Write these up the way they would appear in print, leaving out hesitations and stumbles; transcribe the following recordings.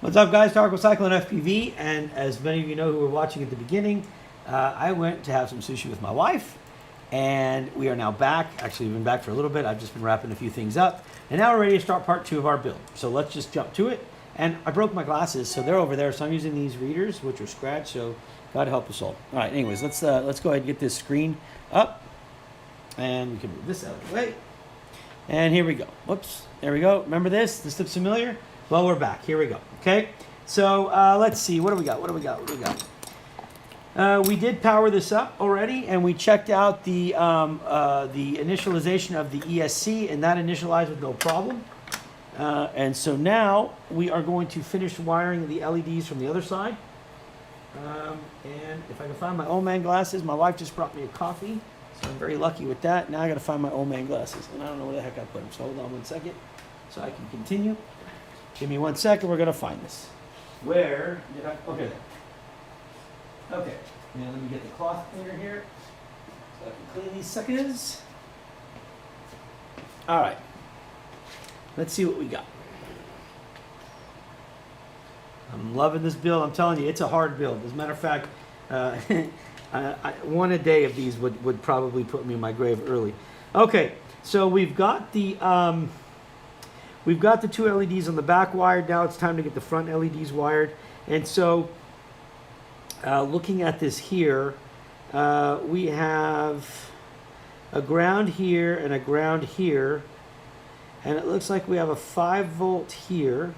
What's up, guys? Talk with Cyclone FPV, and as many of you know who were watching at the beginning, I went to have some sushi with my wife, and we are now back. Actually, we've been back for a little bit. I've just been wrapping a few things up, and now we're ready to start part 2 of our build. So let's just jump to it. And I broke my glasses, so they're over there. So I'm using these readers, which are scratched. So God help us all. All right. Anyways, let's go ahead and get this screen up, and we can move this out of the way. And here we go. Whoops. There we go. Remember this? This looks familiar. Well, we're back. Here we go. Okay. So let's see. What do we got? We did power this up already, and we checked out the initialization of the ESC, and that initialized with no problem. And so now we are going to finish wiring the LEDs from the other side. And if I can find my old man glasses, my wife just brought me a coffee, so I'm very lucky with that. Now I got to find my old man glasses, and I don't know where the heck I put them. So hold on one second, so I can continue. Give me 1 second. We're gonna find this. Where did I? Okay. There. Okay. Now let me get the cloth cleaner here, so I can clean these suckers. All right. Let's see what we got. I'm loving this build. I'm telling you, it's a hard build. As a matter of fact, one a day of these would probably put me in my grave early. Okay, so we've got the 2 LEDs on the back wired. Now it's time to get the front LEDs wired. And so, looking at this here, we have a ground here and a ground here. And it looks like we have a 5-volt here.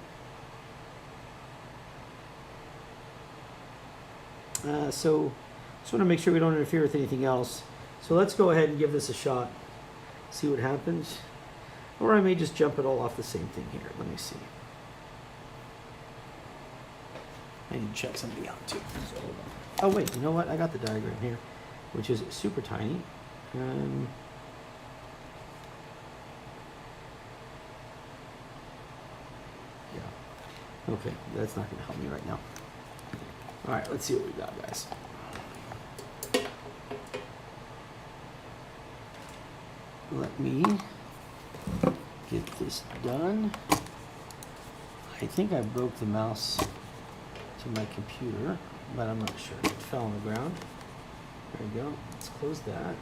So just want to make sure we don't interfere with anything else. So let's go ahead and give this a shot. See what happens. Or I may just jump it all off the same thing here. Let me see. I need to check something out too. So, oh wait, you know what? I got the diagram here, which is super tiny. Yeah. Okay, that's not going to help me right now. All right, let's see what we got, guys. Let me get this done. I think I broke the mouse to my computer, but I'm not sure. It fell on the ground. There we go. Let's close that.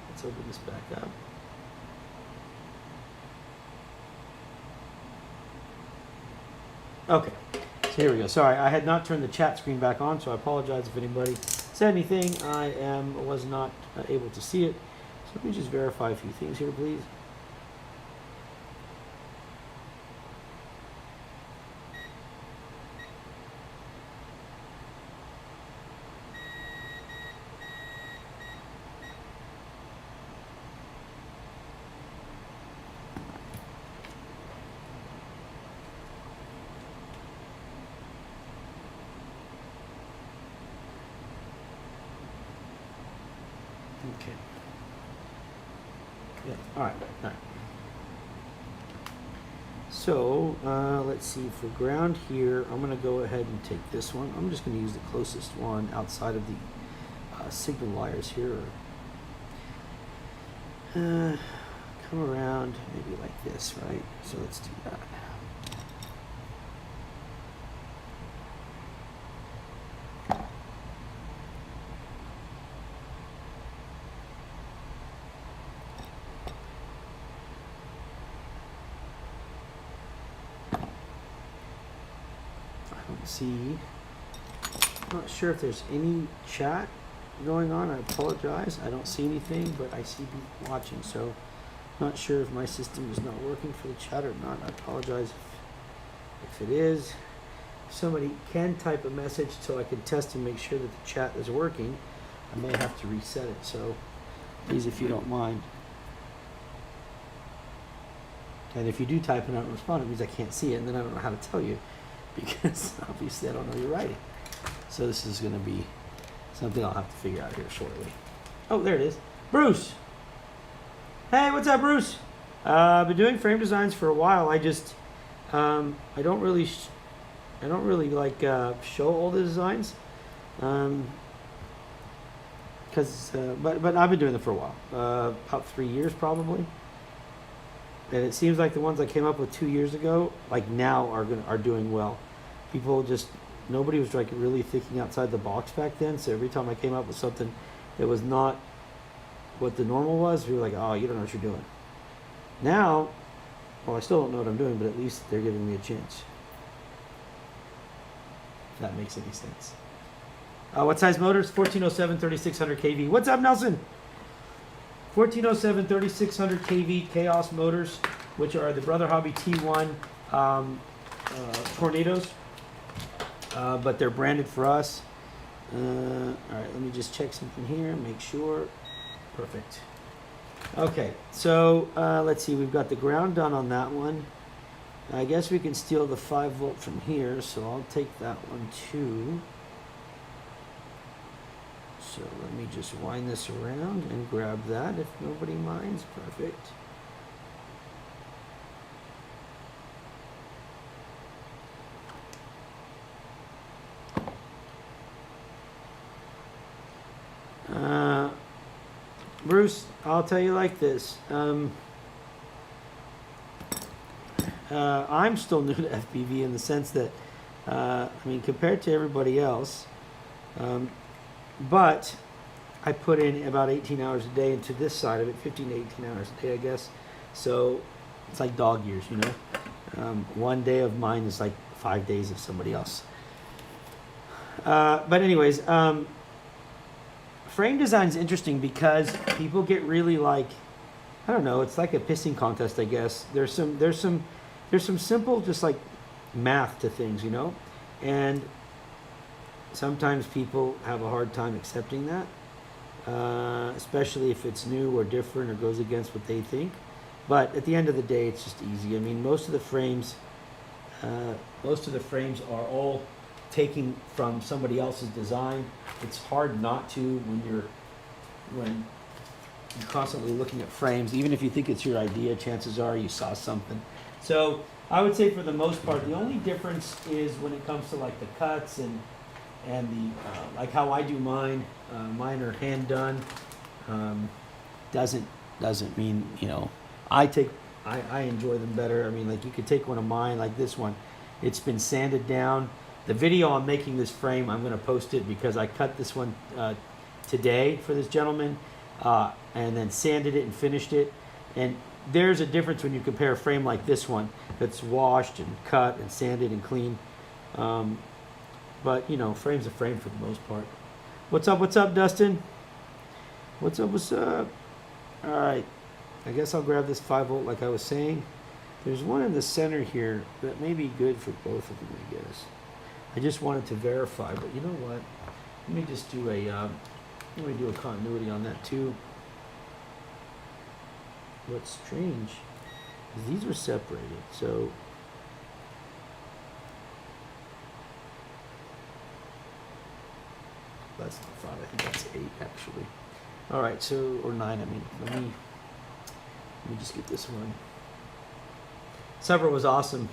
Let's open this back up. Okay, so here we go. Sorry, I had not turned the chat screen back on, so I apologize if anybody said anything. I was not able to see it. So let me just verify a few things here, please. Okay. Yeah. All right. So let's see. For ground here, I'm going to go ahead and take this one. I'm just going to use the closest one outside of the signal wires here. Come around maybe like this, right? So let's do that. See, I'm not sure if there's any chat going on. I apologize. I don't see anything, but I see people watching, so I'm not sure if my system is not working for the chat or not. I apologize if it is. If somebody can type a message so I can test and make sure that the chat is working, I may have to reset it, so please, if you don't mind. And if you do type and I don't respond, it means I can't see it, and then I don't know how to tell you, because obviously I don't know you're writing. So this is going to be something I'll have to figure out here shortly. Oh, there it is. Bruce! Hey, what's up, Bruce? I've been doing frame designs for a while. I just, I don't really like show all the designs. But I've been doing them for a while. About 3 years probably. and it seems like the ones I came up with 2 years ago, like now are doing well. People just, nobody was like really thinking outside the box back then. So every time I came up with something that was not what the normal was, we were like, oh, you don't know what you're doing. Now, well, I still don't know what I'm doing, but at least they're giving me a chance. If that makes any sense. What size motors? 1407 3600 kV. What's up, Nelson? 1407 3600 kV Chaos motors, which are the Brother Hobby T1 Tornadoes, but they're branded for us. All right, let me just check something here, make sure. Perfect. Okay, so let's see, we've got the ground done on that one. I guess we can steal the 5 volt from here, so I'll take that one too. So let me just wind this around and grab that if nobody minds. Perfect. Bruce, I'll tell you like this. I'm still new to FPV in the sense that, I mean, compared to everybody else, but I put in about 18 hours a day into this side of it, 15 to 18 hours a day, I guess. So it's like dog years, you know. One day of mine is like 5 days of somebody else. But anyways, frame design is interesting because people get really like, I don't know, it's like a pissing contest, I guess. There's some simple just like math to things, you know, and sometimes people have a hard time accepting that, especially if it's new or different or goes against what they think. But at the end of the day, it's just easy. I mean, most of the frames are all taking from somebody else's design. It's hard not to when you're constantly looking at frames. Even if you think it's your idea, chances are you saw something. So I would say for the most part, the only difference is when it comes to like the cuts and the like how I do mine. Mine are hand done. Doesn't mean, you know, I enjoy them better. I mean, like you could take one of mine like this one. It's been sanded down. The video on making this frame, I'm going to post it because I cut this one today for this gentleman and then sanded it and finished it. And there's a difference when you compare a frame like this one that's washed and cut and sanded and clean. But, you know, frame's a frame for the most part. What's up, Dustin? What's up? All right. I guess I'll grab this 5 volt like I was saying. There's one in the center here that may be good for both of them, I guess. I just wanted to verify, but you know what? Let me just do a continuity on that too. What's strange is these were separated, so that's not 5. I think that's 8 actually. All right, so or 9. I mean, let me just get this one. Several was awesome.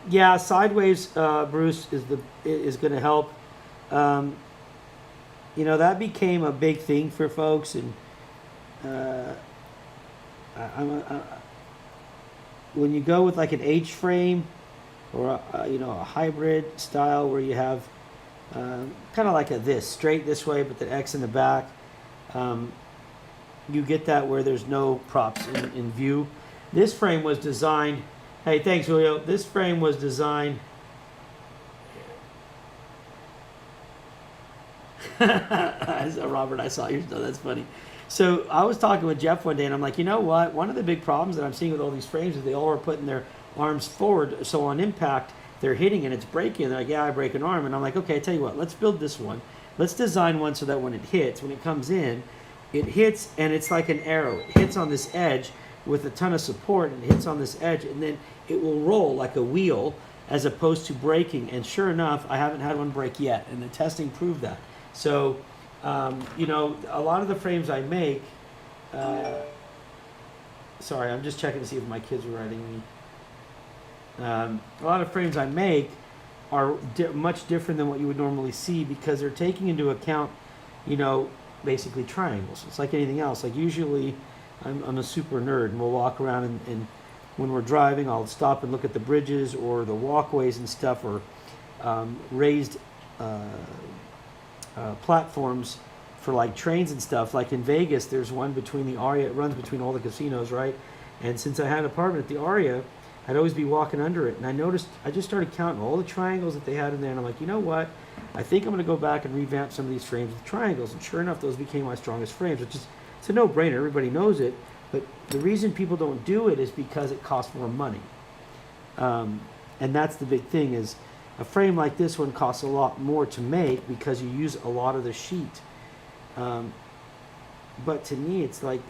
Yeah, sideways, Bruce, is going to help. You know, that became a big thing for folks, and when you go with like an H frame or a hybrid style where you have kind of like this straight this way, but the X in the back, you get that where there's no props in view. This frame was designed. Hey, thanks, Julio. This frame was designed. Robert, I saw your stuff. That's funny. So I was talking with Jeff one day, and I'm like, you know what? One of the big problems that I'm seeing with all these frames is they all are putting their arms forward. So on impact, they're hitting and it's breaking. They're like, yeah, I break an arm. And I'm like, okay, I tell you what, let's build this one. Let's design one so that when it hits, when it comes in, it hits and it's like an arrow. It hits on this edge with a ton of support, and it hits on this edge, and then it will roll like a wheel as opposed to breaking. And sure enough, I haven't had one break yet, and the testing proved that. So, you know, a lot of the frames I make, sorry, I'm just checking to see if my kids are writing me. A lot of frames I make are much different than what you would normally see because they're taking into account, you know, basically triangles. It's like anything else. Like usually I'm a super nerd, and we'll walk around and when we're driving, I'll stop and look at the bridges or the walkways and stuff, or raised platforms for like trains and stuff. Like in Vegas, there's one between the Aria. It runs between all the casinos, right? And since I had an apartment at the Aria, I'd always be walking under it, and I just started counting all the triangles that they had in there, and I'm like, you know what? I think I'm going to go back and revamp some of these frames with triangles. And sure enough, those became my strongest frames, which is, it's a no-brainer. Everybody knows it. But the reason people don't do it is because it costs more money. And that's the big thing, is a frame like this one costs a lot more to make because you use a lot of the sheet. But to me, it's like,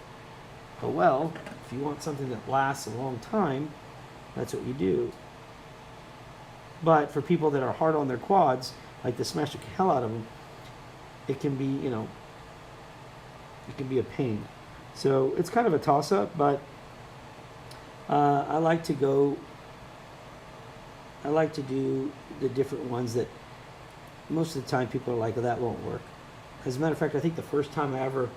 oh well, if you want something that lasts a long time, that's what you do. But for people that are hard on their quads, like to smash the hell out of them, it can be, you know, it can be a pain. So it's kind of a toss-up, but I like to do the different ones that most of the time people are like, oh, that won't work. As a matter of fact, I think the first time I ever,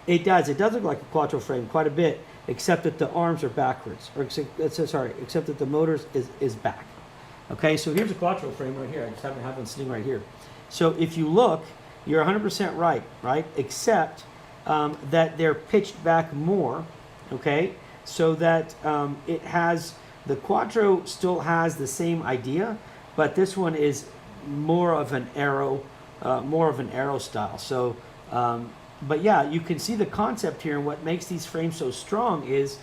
it does look like a quattro frame quite a bit, except that the arms are backwards, or except that the motor is back. Okay, so here's a quattro frame right here. I just happen to have one sitting right here. So if you look, you're 100% right? Except that they're pitched back more, okay? So that it has, the quattro still has the same idea, but this one is more of an arrow style. So, but yeah, you can see the concept here, and what makes these frames so strong is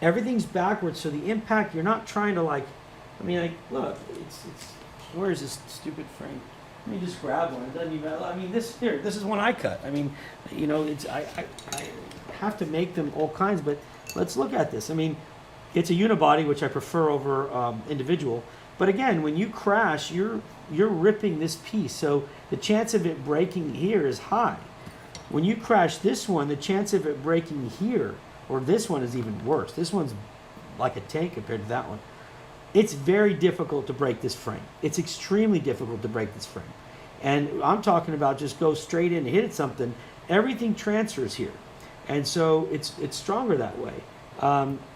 everything's backwards, so the impact, you're not trying to like, I mean, like, look, it's where is this stupid frame? Let me just grab one. It doesn't even, I mean, this is one I cut. I mean, you know, it's, I have to make them all kinds, but let's look at this. I mean, it's a unibody, which I prefer over individual. But again, when you crash, you're ripping this piece. So the chance of it breaking here is high. When you crash this one, the chance of it breaking here, or this one is even worse. This one's like a tank compared to that one. It's very difficult to break this frame. It's extremely difficult to break this frame. And I'm talking about just go straight in and hit something. Everything transfers here. And so it's stronger that way.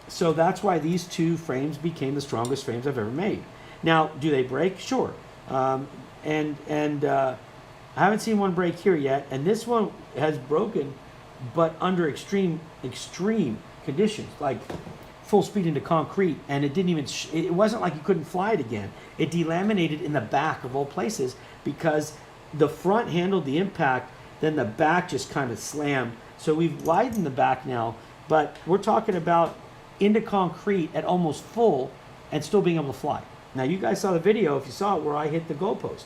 So that's why these two frames became the strongest frames I've ever made. Now, do they break? Sure. I haven't seen one break here yet. And this one has broken, but under extreme conditions, like full speed into concrete, and it didn't even, it wasn't like you couldn't fly it again. It delaminated in the back of all places because the front handled the impact, then the back just kind of slammed. So we've widened the back now, but we're talking about into concrete at almost full and still being able to fly. Now you guys saw the video, if you saw it, where I hit the goalpost.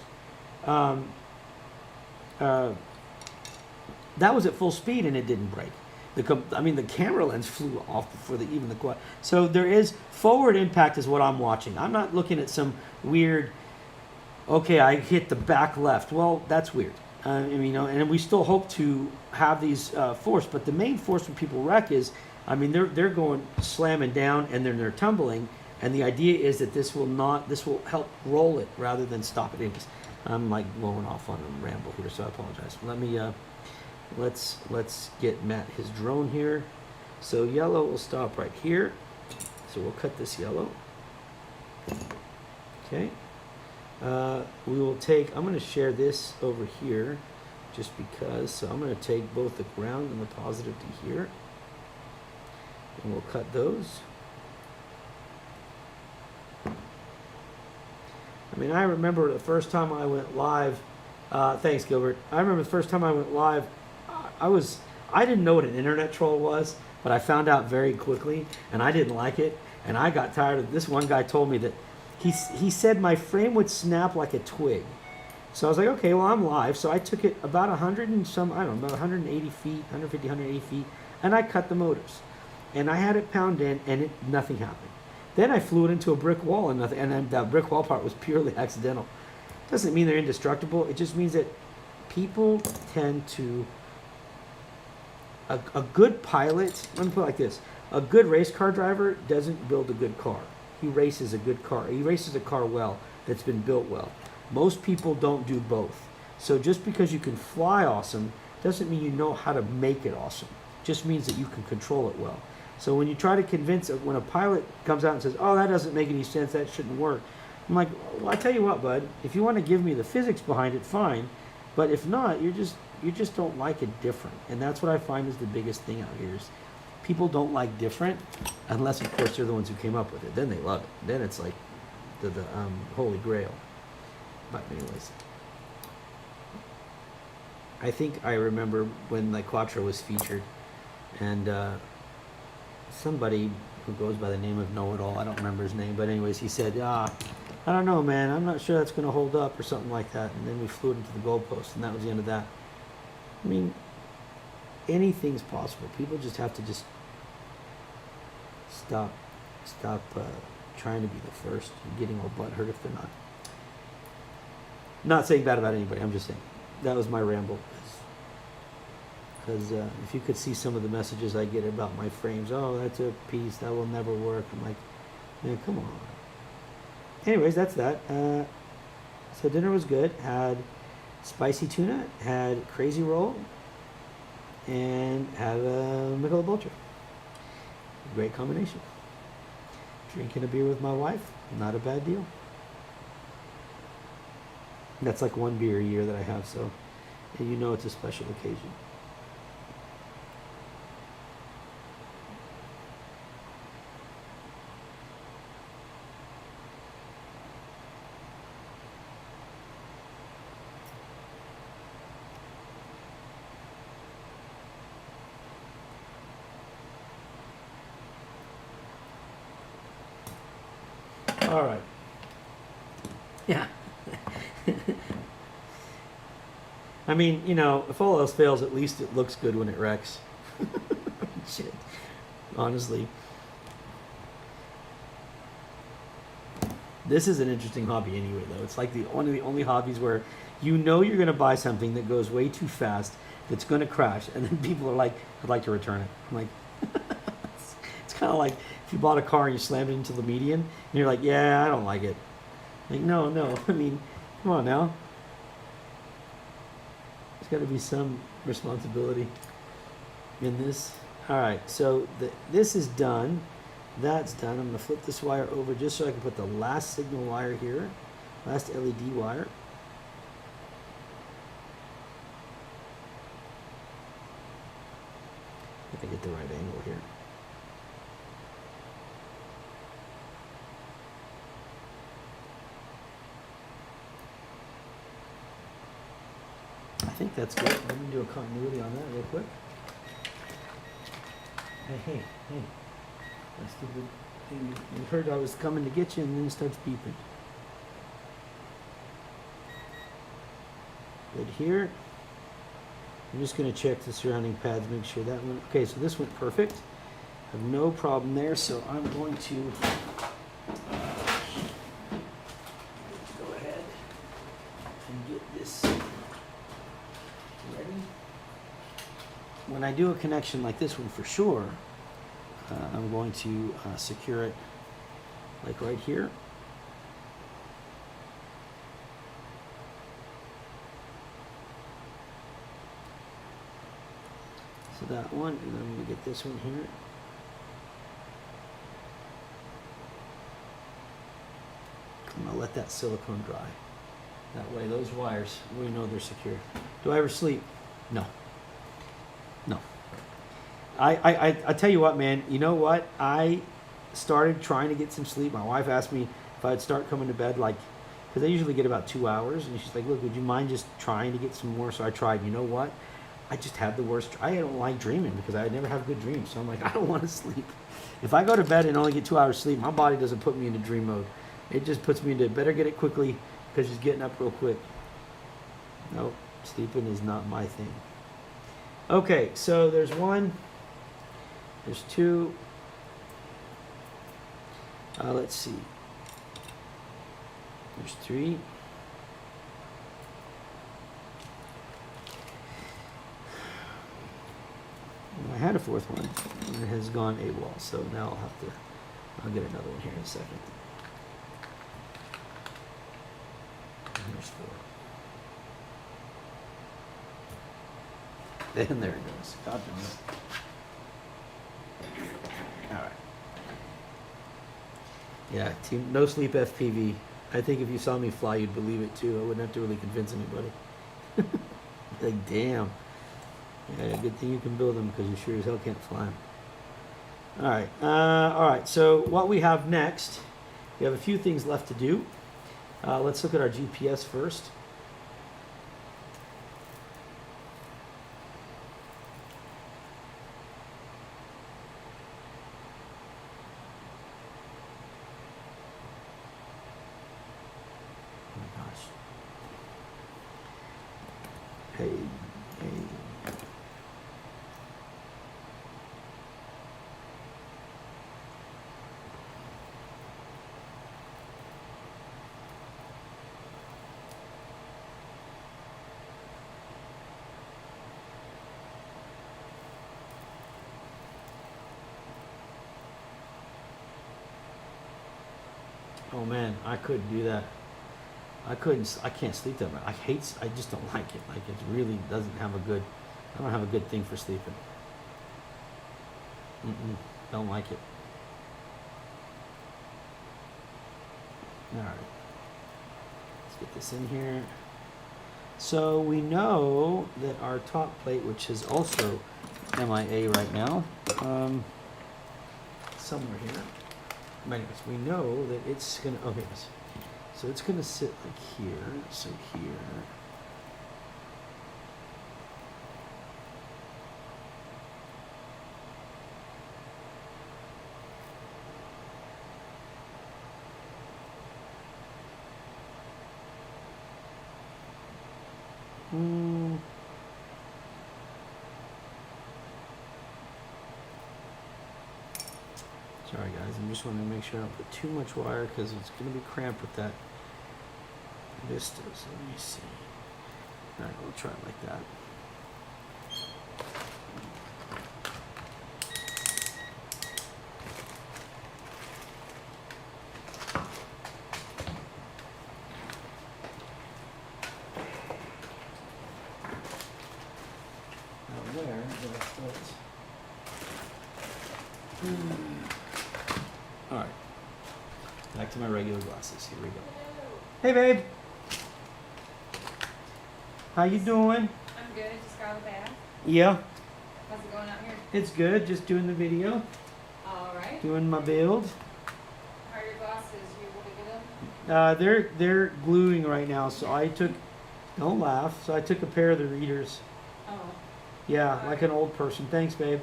That was at full speed and it didn't break. The camera lens flew off before even the quad. So there is forward impact is what I'm watching. I'm not looking at some weird, okay, I hit the back left. Well, that's weird. And we still hope to have these force, but the main force when people wreck is, they're going slamming down and then they're tumbling, and the idea is that this will help roll it rather than stop it. I'm like going off on a ramble here, so I apologize. Let me let's get Matt his drone here. So yellow will stop right here. So we'll cut this yellow. Okay. We will take, I'm going to share this over here just because. So I'm going to take both the ground and the positive to here. And we'll cut those. I remember the first time I went live. Thanks, Gilbert. I remember the first time I went live. I didn't know what an internet troll was, but I found out very quickly, and I didn't like it. And I got tired of this. One guy told me that he said my frame would snap like a twig. So I was like, okay, well, I'm live. So I took it about 100 and some, I don't know, about 180 feet, 150, 180 feet, and I cut the motors. And I had it pound in, and nothing happened. Then I flew it into a brick wall, and nothing. And then that brick wall part was purely accidental. Doesn't mean they're indestructible. It just means that people tend to. A good pilot, let me put it like this: a good race car driver doesn't build a good car. He races a good car. He races a car well that's been built well. Most people don't do both. So just because you can fly awesome doesn't mean you know how to make it awesome. just means that you can control it well. So when you try to convince, when a pilot comes out and says, oh, that doesn't make any sense, that shouldn't work, I'm like, well, I tell you what, bud, if you want to give me the physics behind it, fine. But if not, you just don't like it different. And that's what I find is the biggest thing out here is people don't like different unless, of course, they're the ones who came up with it. Then they love it. Then it's like the holy grail. But anyways, I think I remember when the Quattro was featured, and somebody who goes by the name of Know-It-All, I don't remember his name, but anyways, he said, I don't know, man, I'm not sure that's going to hold up or something like that. And then we flew it into the goalpost, and that was the end of that. I mean, anything's possible. People just have to just stop trying to be the first and getting all butthurt if they're not. Not saying bad about anybody, I'm just saying. That was my ramble. Because if you could see some of the messages I get about my frames, oh, that's a piece, that will never work. I'm like, man, come on. Anyways, that's that. So dinner was good. Had spicy tuna, had crazy roll, and had a Michelob Ultra. Great combination. Drinking a beer with my wife, not a bad deal. That's like one beer a year that I have, so you know it's a special occasion. All right. Yeah. I mean, you know, if all else fails, at least it looks good when it wrecks. Shit. Honestly. This is an interesting hobby anyway, though. It's like one of the only hobbies where you know you're going to buy something that goes way too fast, that's going to crash, and then people are like, I'd like to return it. I'm like, it's kind of like if you bought a car and you slammed it into the median, and you're like, yeah, I don't like it. Like, no. I mean, come on now. There's got to be some responsibility in this. All right, so this is done. That's done. I'm going to flip this wire over just so I can put the last signal wire here, last LED wire. If I get the right angle here. I think that's good. Let me do a continuity on that real quick. Hey. That's the good thing. You heard I was coming to get you, and then it starts beeping. Good here. I'm just going to check the surrounding pads, make sure that one. Okay, so this went perfect. I have no problem there, so I'm going to go ahead and get this ready. When I do a connection like this one for sure, I'm going to secure it like right here. So that one, and then I'm going to get this one here. I'm going to let that silicone dry. That way those wires, we know they're secure. Do I ever sleep? No. I tell you what, man, you know what? I started trying to get some sleep. My wife asked me if I'd start coming to bed, like, because I usually get about 2 hours. And she's like, look, would you mind just trying to get some more? So I tried. You know what? I just had the worst. I don't like dreaming because I never have good dreams. So I'm like, I don't want to sleep. If I go to bed and only get 2 hours sleep, my body doesn't put me into dream mode. It just puts me into better get it quickly because she's getting up real quick. Nope, sleeping is not my thing. Okay, so there's one. There's two. Let's see. There's three. I had a fourth one, and it has gone AWOL, so now I'll get another one here in a second. And there's four. And there it goes. God damn it. Yeah, team no sleep FPV. I think if you saw me fly, you'd believe it too. I wouldn't have to really convince anybody. Like, damn. Yeah, good thing you can build them because you sure as hell can't fly them. All right. So what we have next, we have a few things left to do. Let's look at our GPS first. Oh my gosh. Hey. Oh man, I couldn't do that. I can't sleep that much. I just don't like it. Like, it really doesn't have a good, I don't have a good thing for sleeping. Don't like it. All right. Let's get this in here. So we know that our top plate, which is also MIA right now, somewhere here. Anyways, we know that it's gonna, okay, so it's gonna sit like here, so here. Sorry guys, I'm just wanting to make sure I don't put too much wire because it's going to be cramped with that Vista. So let me see. Alright, we'll try it like that. Now where did I start? Alright, back to my regular glasses. Here we go. Hey babe! How you doing? I'm good. I just got out of the bath. Yeah. How's it going out here? It's good, just doing the video. Alright. Doing my build. How are your glasses? You able to get them? They're gluing right now, so I took, don't laugh, so I took a pair of the readers. Oh. Yeah, like an old person. Thanks babe.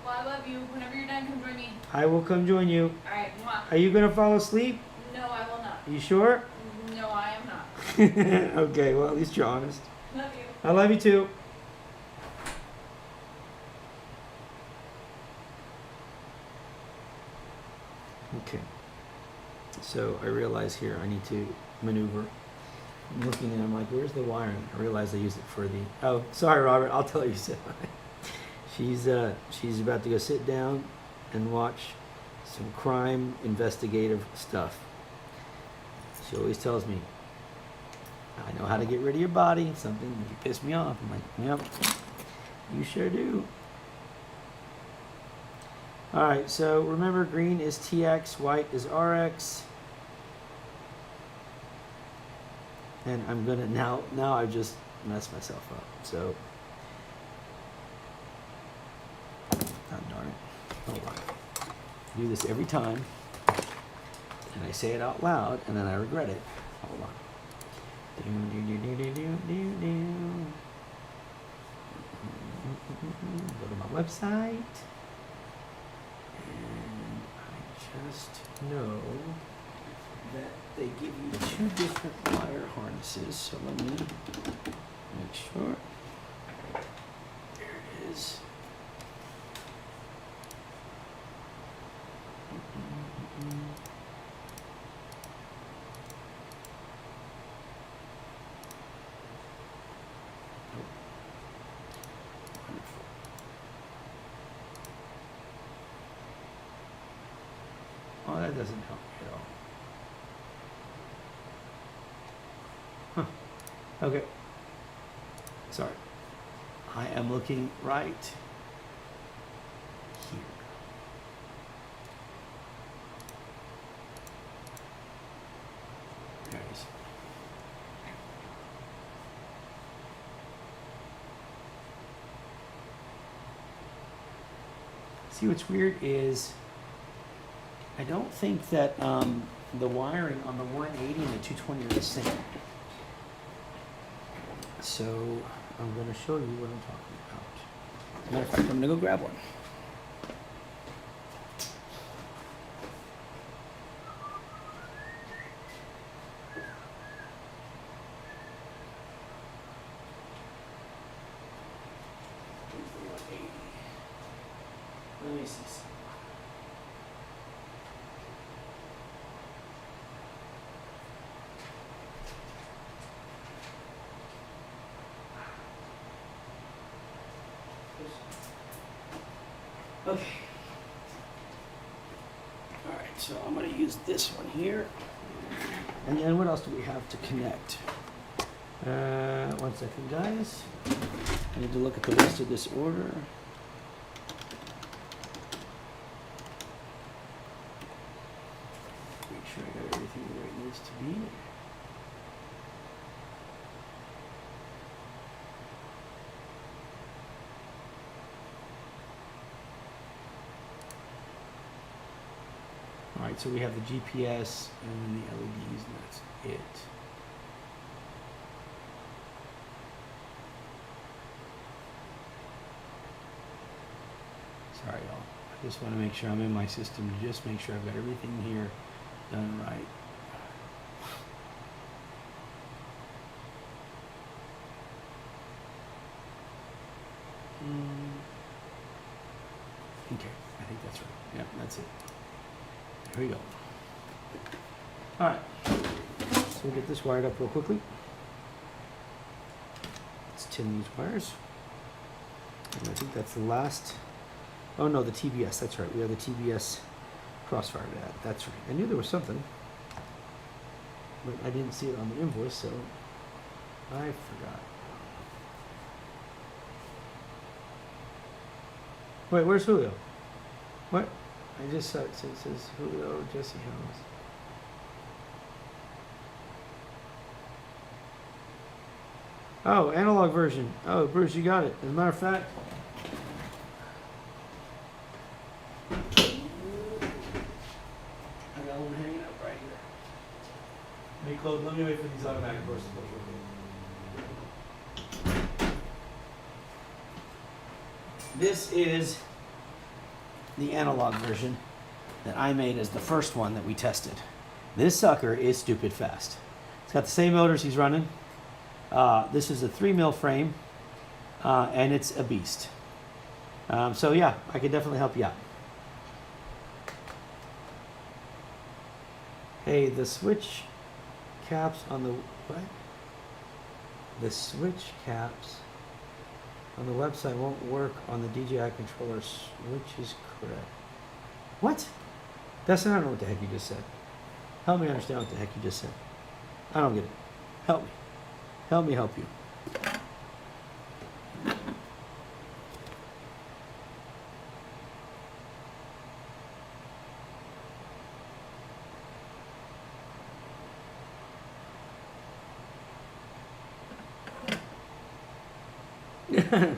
Well, I love you. Whenever you're done, come join me. I will come join you. Alright. Are you gonna fall asleep? No, I will not. You sure? No, I am not. Okay, well at least you're honest. Love you. I love you too. Okay. So I realize here I need to maneuver. I'm looking and I'm like, where's the wiring? I realize I use it for the, oh, sorry Robert, I'll tell you so. She's about to go sit down and watch some crime investigative stuff. She always tells me, I know how to get rid of your body, something if you piss me off. I'm like, yep, you sure do. All right, so remember green is TX, white is RX. And I'm gonna, now I just messed myself up, so. God darn it, hold on. I do this every time, and I say it out loud, and then I regret it. Hold on. Go to my website, and I just know that they give you 2 different wire harnesses, so let me make sure. There it is. Oh, that doesn't help me at all. Huh. Okay. Sorry. I am looking right here. See what's weird is I don't think that the wiring on the 180 and the 220 are the same. So I'm going to show you what I'm talking about. As a matter of fact, I'm going to go grab one. Let me see some. Okay. All right, so I'm going to use this one here. And then what else do we have to connect? 1 second, guys. I need to look at the rest of this order. Make sure I got everything where it needs to be. All right, so we have the GPS and the LEDs, and that's it. Sorry, y'all. I just want to make sure I'm in my system to just make sure I've got everything here done right. Okay, I think that's right. Yeah, that's it. Here we go. All right, so we'll get this wired up real quickly. Let's tin these wires. And I think that's the last. Oh no, the TBS, that's right. We have the TBS crossfire to add. That's right. I knew there was something, but I didn't see it on the invoice, so I forgot. Wait, where's Julio? What? I just saw it. It says Julio, Jesse Helms. Oh, analog version. Oh, Bruce, you got it. As a matter of fact, I got one hanging up right here. Let me wait for these automatic doors to close real quick. This is the analog version that I made as the first one that we tested. This sucker is stupid fast. It's got the same motors he's running. This is a 3mm frame, and it's a beast. So yeah, I could definitely help you out. Hey, the switch caps on the what? The switch caps on the website won't work on the DJI controller. Switch is correct. What? That's not what the heck you just said. Help me understand what the heck you just said. I don't get it. Help me. Help me help you.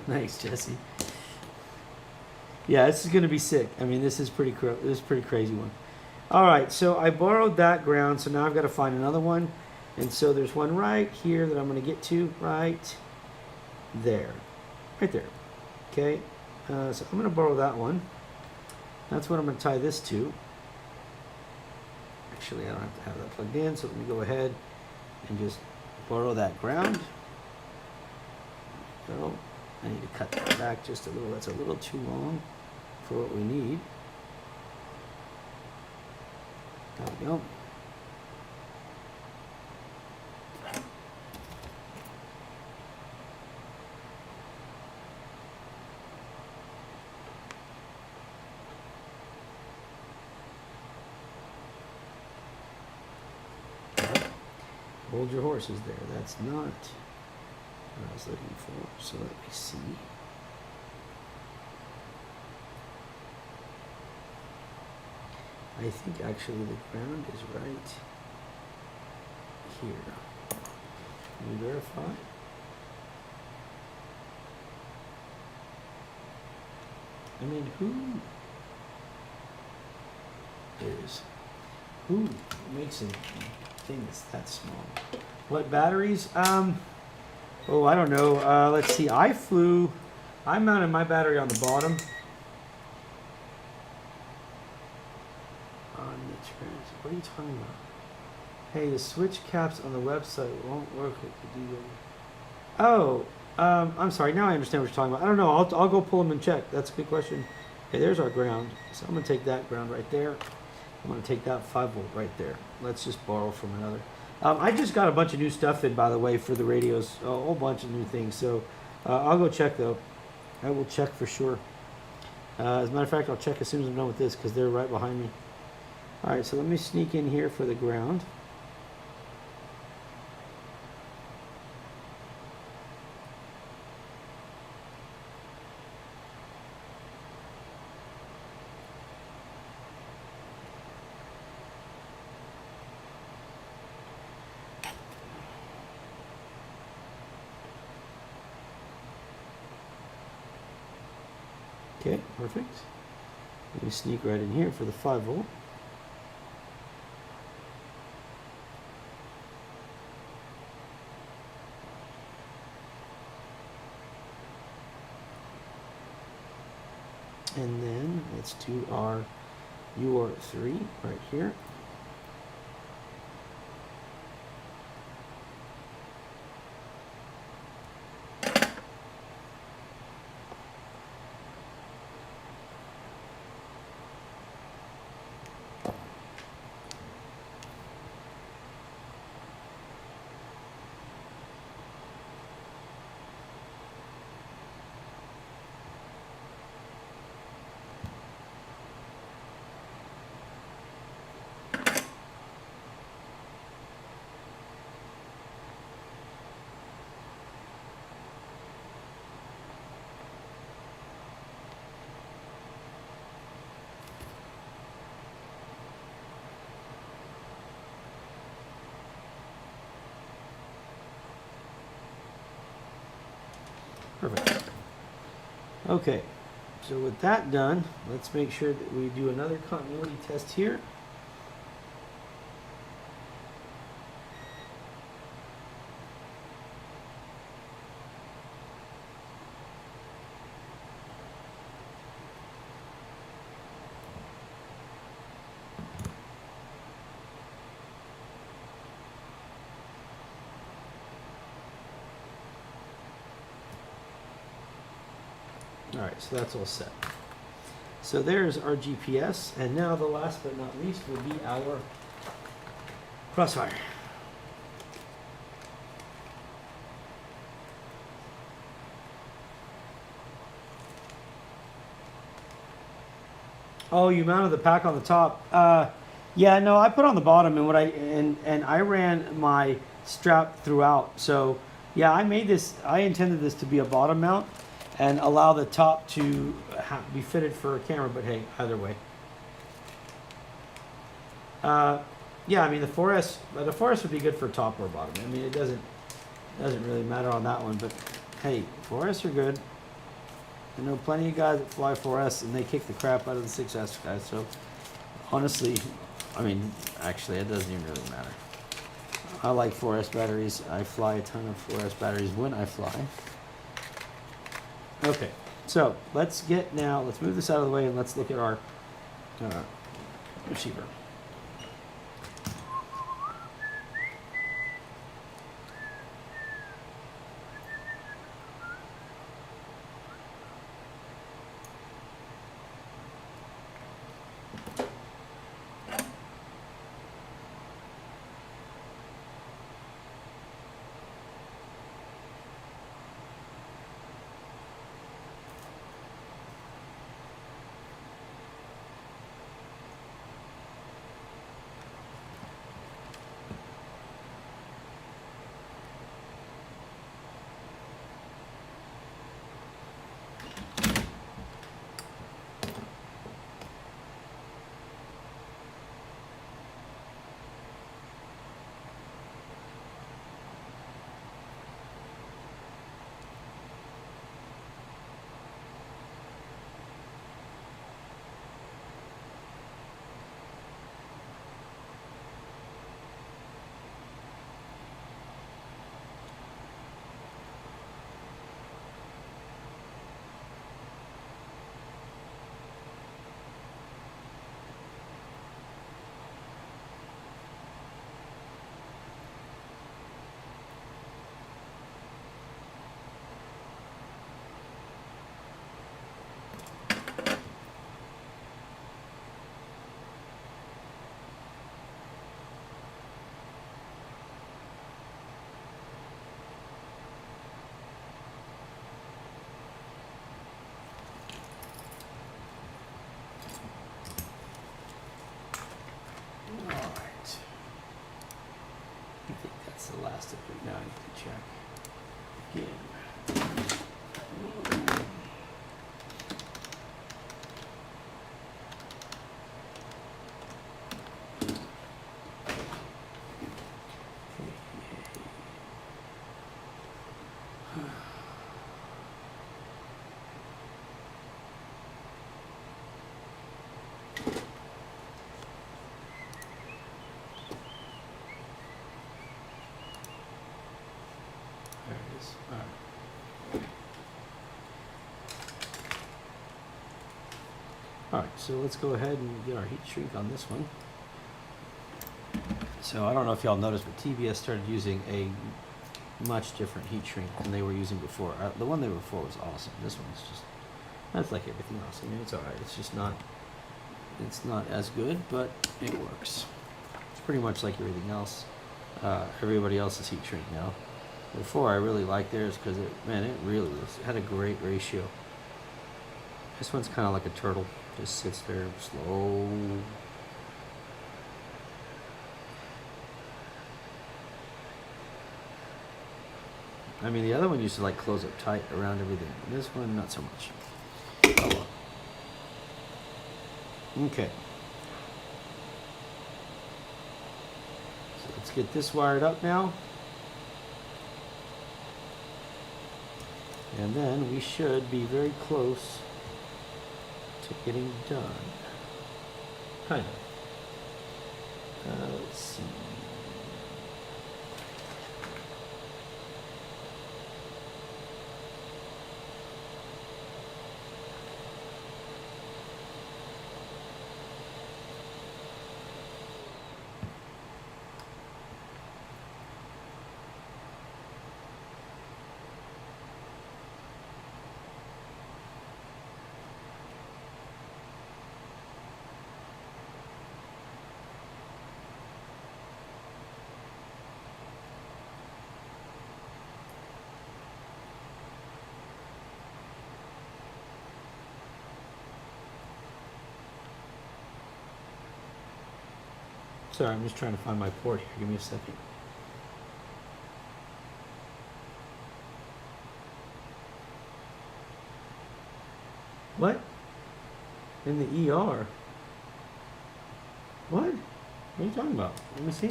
Nice, Jesse. Yeah, this is going to be sick. I mean, this is pretty crazy one. All right, so I borrowed that ground, so now I've got to find another one. And so there's one right here that I'm going to get to right there. Right there. Okay, so I'm going to borrow that one. That's what I'm going to tie this to. Actually, I don't have to have that plugged in, so let me go ahead and just borrow that ground. So I need to cut that back just a little. That's a little too long for what we need. There we go. Hold your horses there. That's not what I was looking for. So let me see. I think actually the ground is right here. Can you verify? I mean, who It is. Who makes a thing that's that small? What batteries? Oh, I don't know. Let's see. I mounted my battery on the bottom. On the what are you talking about? Hey, the switch caps on the website won't work if you do that. Oh, I'm sorry. Now I understand what you're talking about. I don't know. I'll go pull them and check. That's a good question. Okay, there's our ground. So I'm going to take that ground right there. I'm going to take that 5-volt right there. Let's just borrow from another. I just got a bunch of new stuff in, by the way, for the radios. A whole bunch of new things. So I'll go check, though. I will check for sure. As a matter of fact, I'll check as soon as I'm done with this because they're right behind me. All right, so let me sneak in here for the ground. Okay, perfect. Let me sneak right in here for the 5-volt. And then let's do our UR3 right here. Perfect. Okay, so with that done, let's make sure that we do another continuity test here. All right, so that's all set. So there's our GPS, and now the last but not least will be our crossfire. Oh, you mounted the pack on the top. Yeah, no, I put on the bottom, and I ran my strap throughout. So yeah, I intended this to be a bottom mount and allow the top to be fitted for a camera, but hey, either way. Yeah, I mean the 4S would be good for top or bottom. I mean it doesn't really matter on that one, but hey, 4S are good. I know plenty of guys that fly 4S and they kick the crap out of the 6S guys. So honestly, I mean actually it doesn't even really matter. I like 4S batteries. I fly a ton of 4S batteries when I fly. Okay, so let's move this out of the way and let's look at our receiver. fantastically. Now I need to check again. There it is. All right. All right, so let's go ahead and get our heat shrink on this one. So I don't know if y'all noticed, but TBS started using a much different heat shrink than they were using before. The one they were before was awesome. This one's just, that's like everything else. I mean, it's all right. It's just not, it's not as good, but it works. It's pretty much like everything else. Everybody else's heat shrink now. Before I really liked theirs because it really was, it had a great ratio. This one's kind of like a turtle, just sits there slow. I mean, the other one used to like close up tight around everything. This one, not so much. Oh well. Okay. So let's get this wired up now. And then we should be very close to getting done. Kind of. Let's see. Sorry, I'm just trying to find my port here. Give me a second. What? In the ER? What? What are you talking about? Let me see.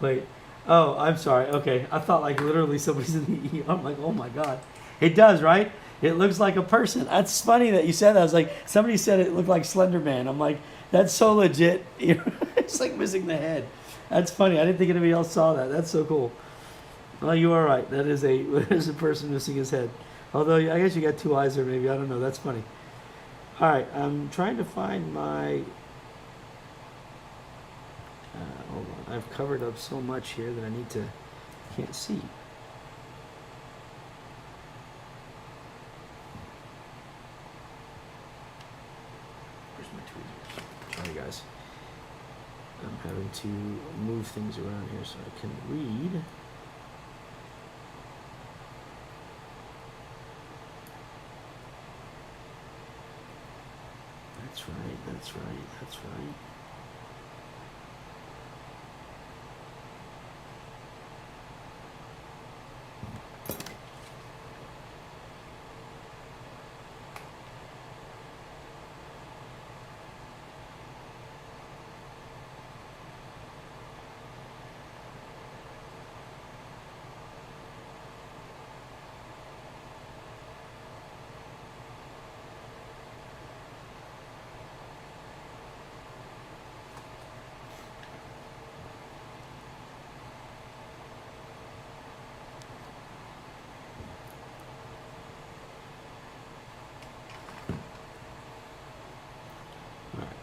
Wait. Oh, I'm sorry. Okay. I thought like literally somebody's in the ER. I'm like, oh my God. It does, right? It looks like a person. That's funny that you said that. I was like, somebody said it looked like Slender Man. I'm like, that's so legit. It's like missing the head. That's funny. I didn't think anybody else saw that. That's so cool. Well, you are right. That is a person missing his head. Although I guess you got two eyes there maybe. I don't know. That's funny. All right. I'm trying to find my... hold on. I've covered up so much here that I can't see. Where's my tweezers? Sorry guys. I'm having to move things around here so I can read. That's right, that's right, that's right.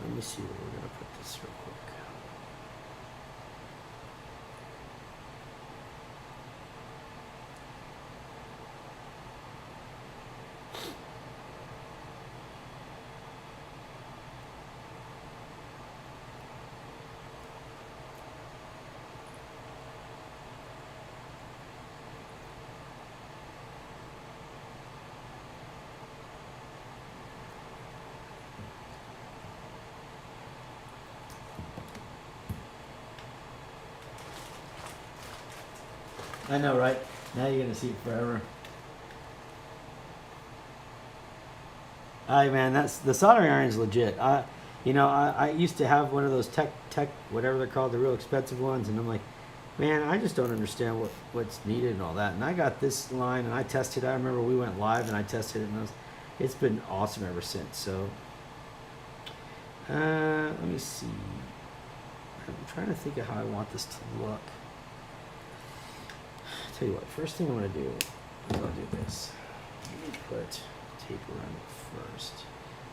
Let me see where we're going to put this real quick. I know, right? Now you're gonna see it forever. Man, that's the soldering iron is legit. I used to have one of those tech whatever they're called, the real expensive ones, and I'm like, man, I just don't understand what's needed and all that. And I got this line and I tested. I remember we went live and I tested it, and it's been awesome ever since. So, let me see. I'm trying to think of how I want this to look. Tell you what, first thing I'm gonna do is I'll do this. Let me put tape around it first.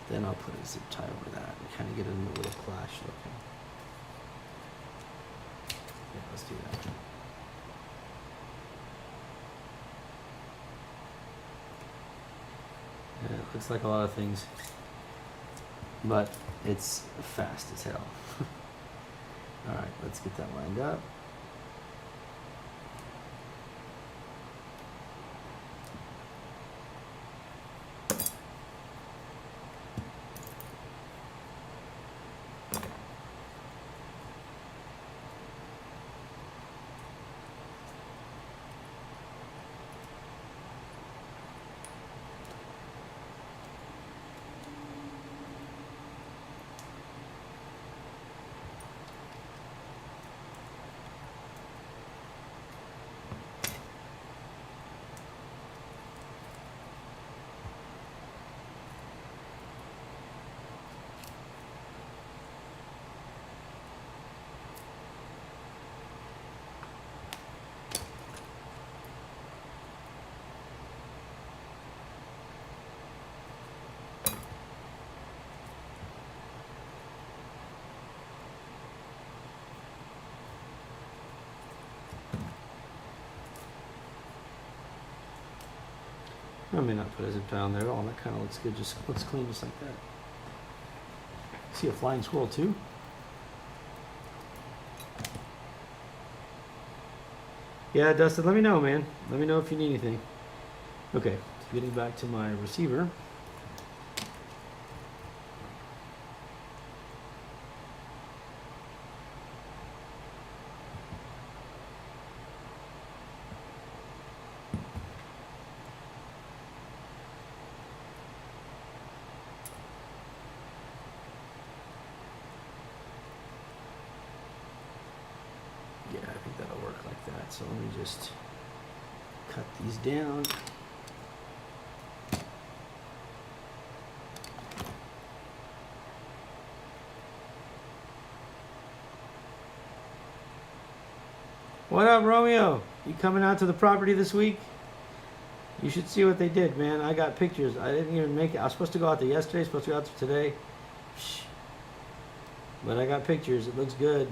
Then I'll put a zip tie over that and kind of get it in a little clash looking. Yeah, let's do that. Yeah, it looks like a lot of things, but it's fast as hell. All right, let's get that lined up. I may not put a zip tie on there at all. That kind of looks good. Just looks clean, just like that. See a flying squirrel too? Yeah, Dustin, let me know, man. Let me know if you need anything. Okay, getting back to my receiver. Yeah, I think that'll work like that. So let me just cut these down. What up, Romeo? You coming out to the property this week? You should see what they did, man. I got pictures. I didn't even make it. I was supposed to go out there yesterday, supposed to go out there today. But I got pictures. It looks good.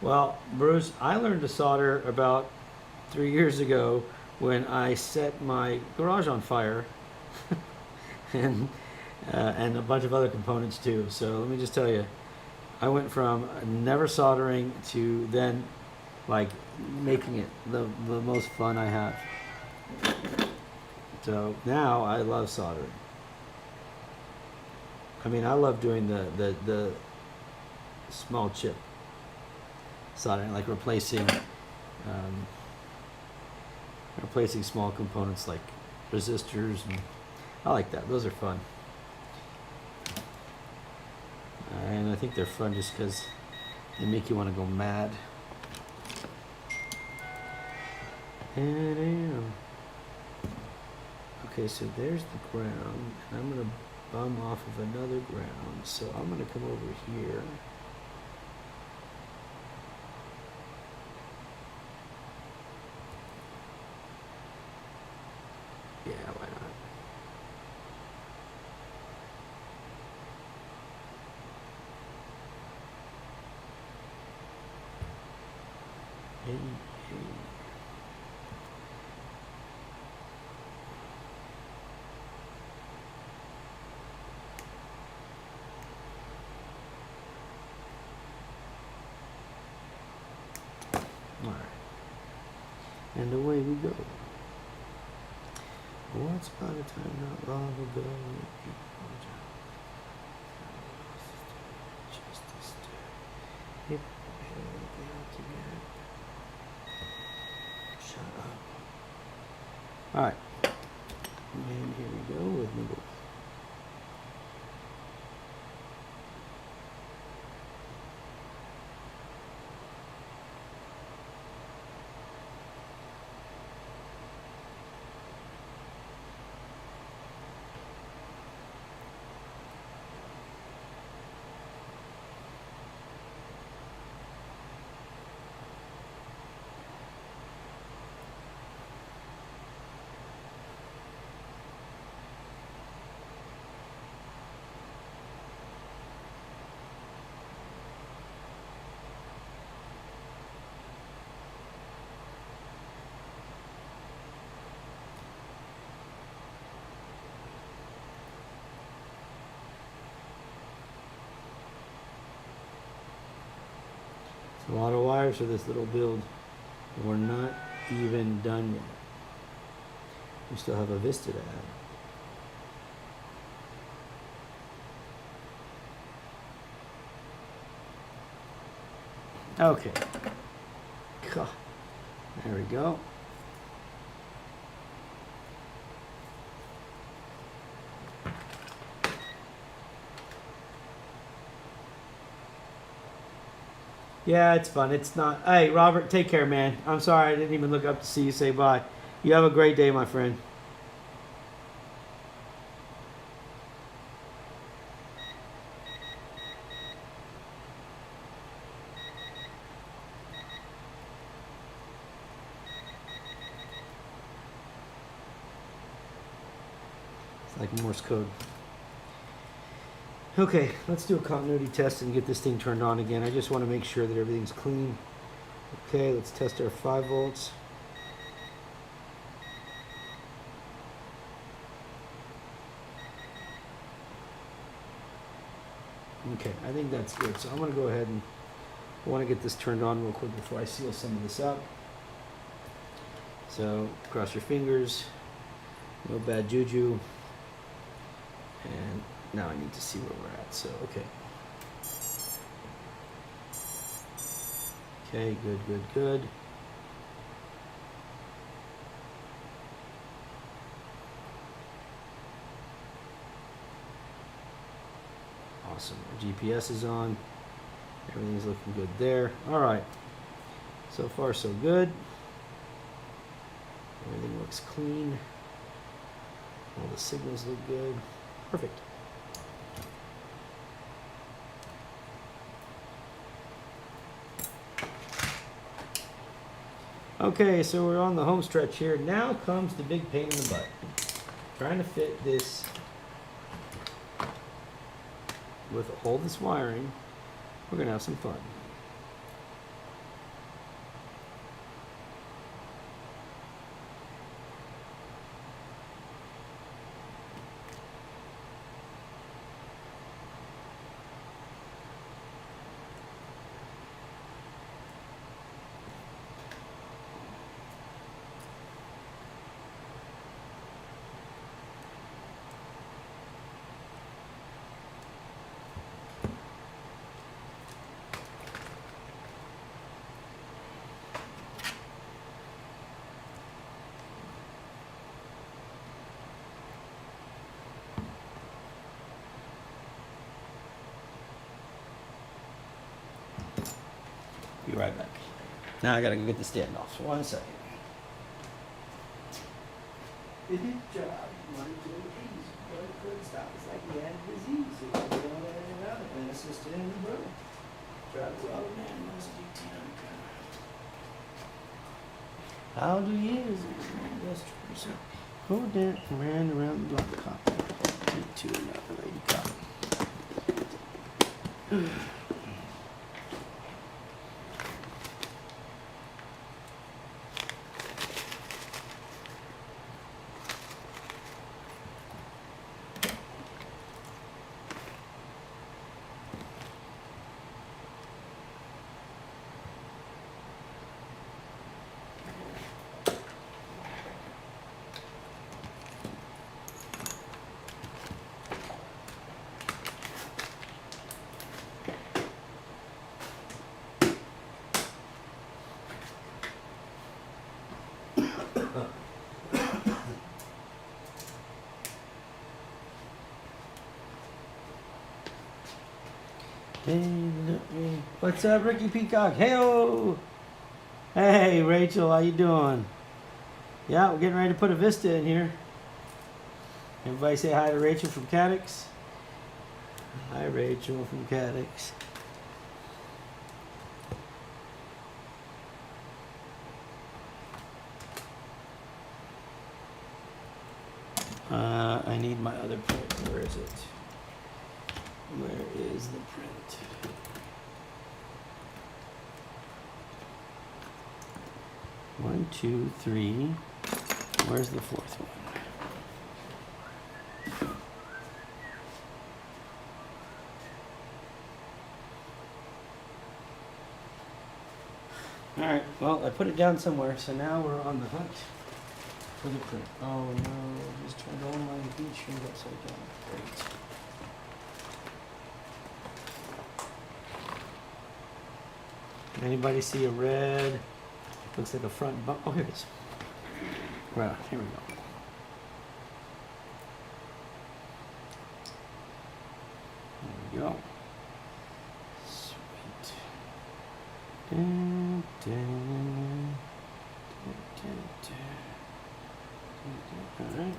Well, Bruce, I learned to solder about 3 years ago when I set my garage on fire, and a bunch of other components too. So let me just tell you, I went from never soldering to then like making it the most fun I have. So now I love soldering. I mean, I love doing the small chip soldering, like replacing small components like resistors, and I like that. Those are fun, and I think they're fun just because they make you want to go mad. Okay, so there's the ground, and I'm gonna bum off of another ground, so I'm gonna come over here. Yeah, why not? Hey, hey. All right. And away we go. Once upon a time, not long ago, justice stood. If they all together. Shut up. All right. And here we go with number. A lot of wires for this little build. We're not even done yet. We still have a Vista to add. Okay. There we go. Yeah, it's fun. It's not. Hey, Robert, take care, man. I'm sorry I didn't even look up to see you say bye. You have a great day, my friend. It's like Morse code. Okay, let's do a continuity test and get this thing turned on again. I just want to make sure that everything's clean. Okay, let's test our 5 volts. Okay, I think that's good. So I'm going to go ahead and I want to get this turned on real quick before I seal some of this up. So cross your fingers, no bad juju. And now I need to see where we're at. So, okay. Okay, good, good, good. Awesome. Our GPS is on. Everything's looking good there. All right. So far, so good. Everything looks clean. All the signals look good. Perfect. Okay, so we're on the home stretch here. Now comes the big pain in the butt. Trying to fit this with all this wiring. We're gonna have some fun. Be right back. Now I gotta go get the standoff. So 1 second. It did job. You wanted to do it easy, but it couldn't stop. It's like he had a disease. He was doing that and another, and assisted in the brother. Tried to well, man, must do 10. How do years? That's true. So go down and ran around the block cop. To another lady cop. What's up, Ricky Peacock? Hey-o! Hey, Rachel, how you doing? Yeah, we're getting ready to put a Vista in here. Everybody say hi to Rachel from Cadix. Hi, Rachel from Cadix. I need my other print. Where is it? Where is the print? One, two, three. Where's the fourth one? All right, well, I put it down somewhere, so now we're on the hunt for the print. Oh no, I just turned all my heat shrink upside down. Great. Anybody see a red? Looks like a front bump. Oh, here it is. Well, here we go. There we go. Sweet. Dun, dun, dun, dun, dun. All right.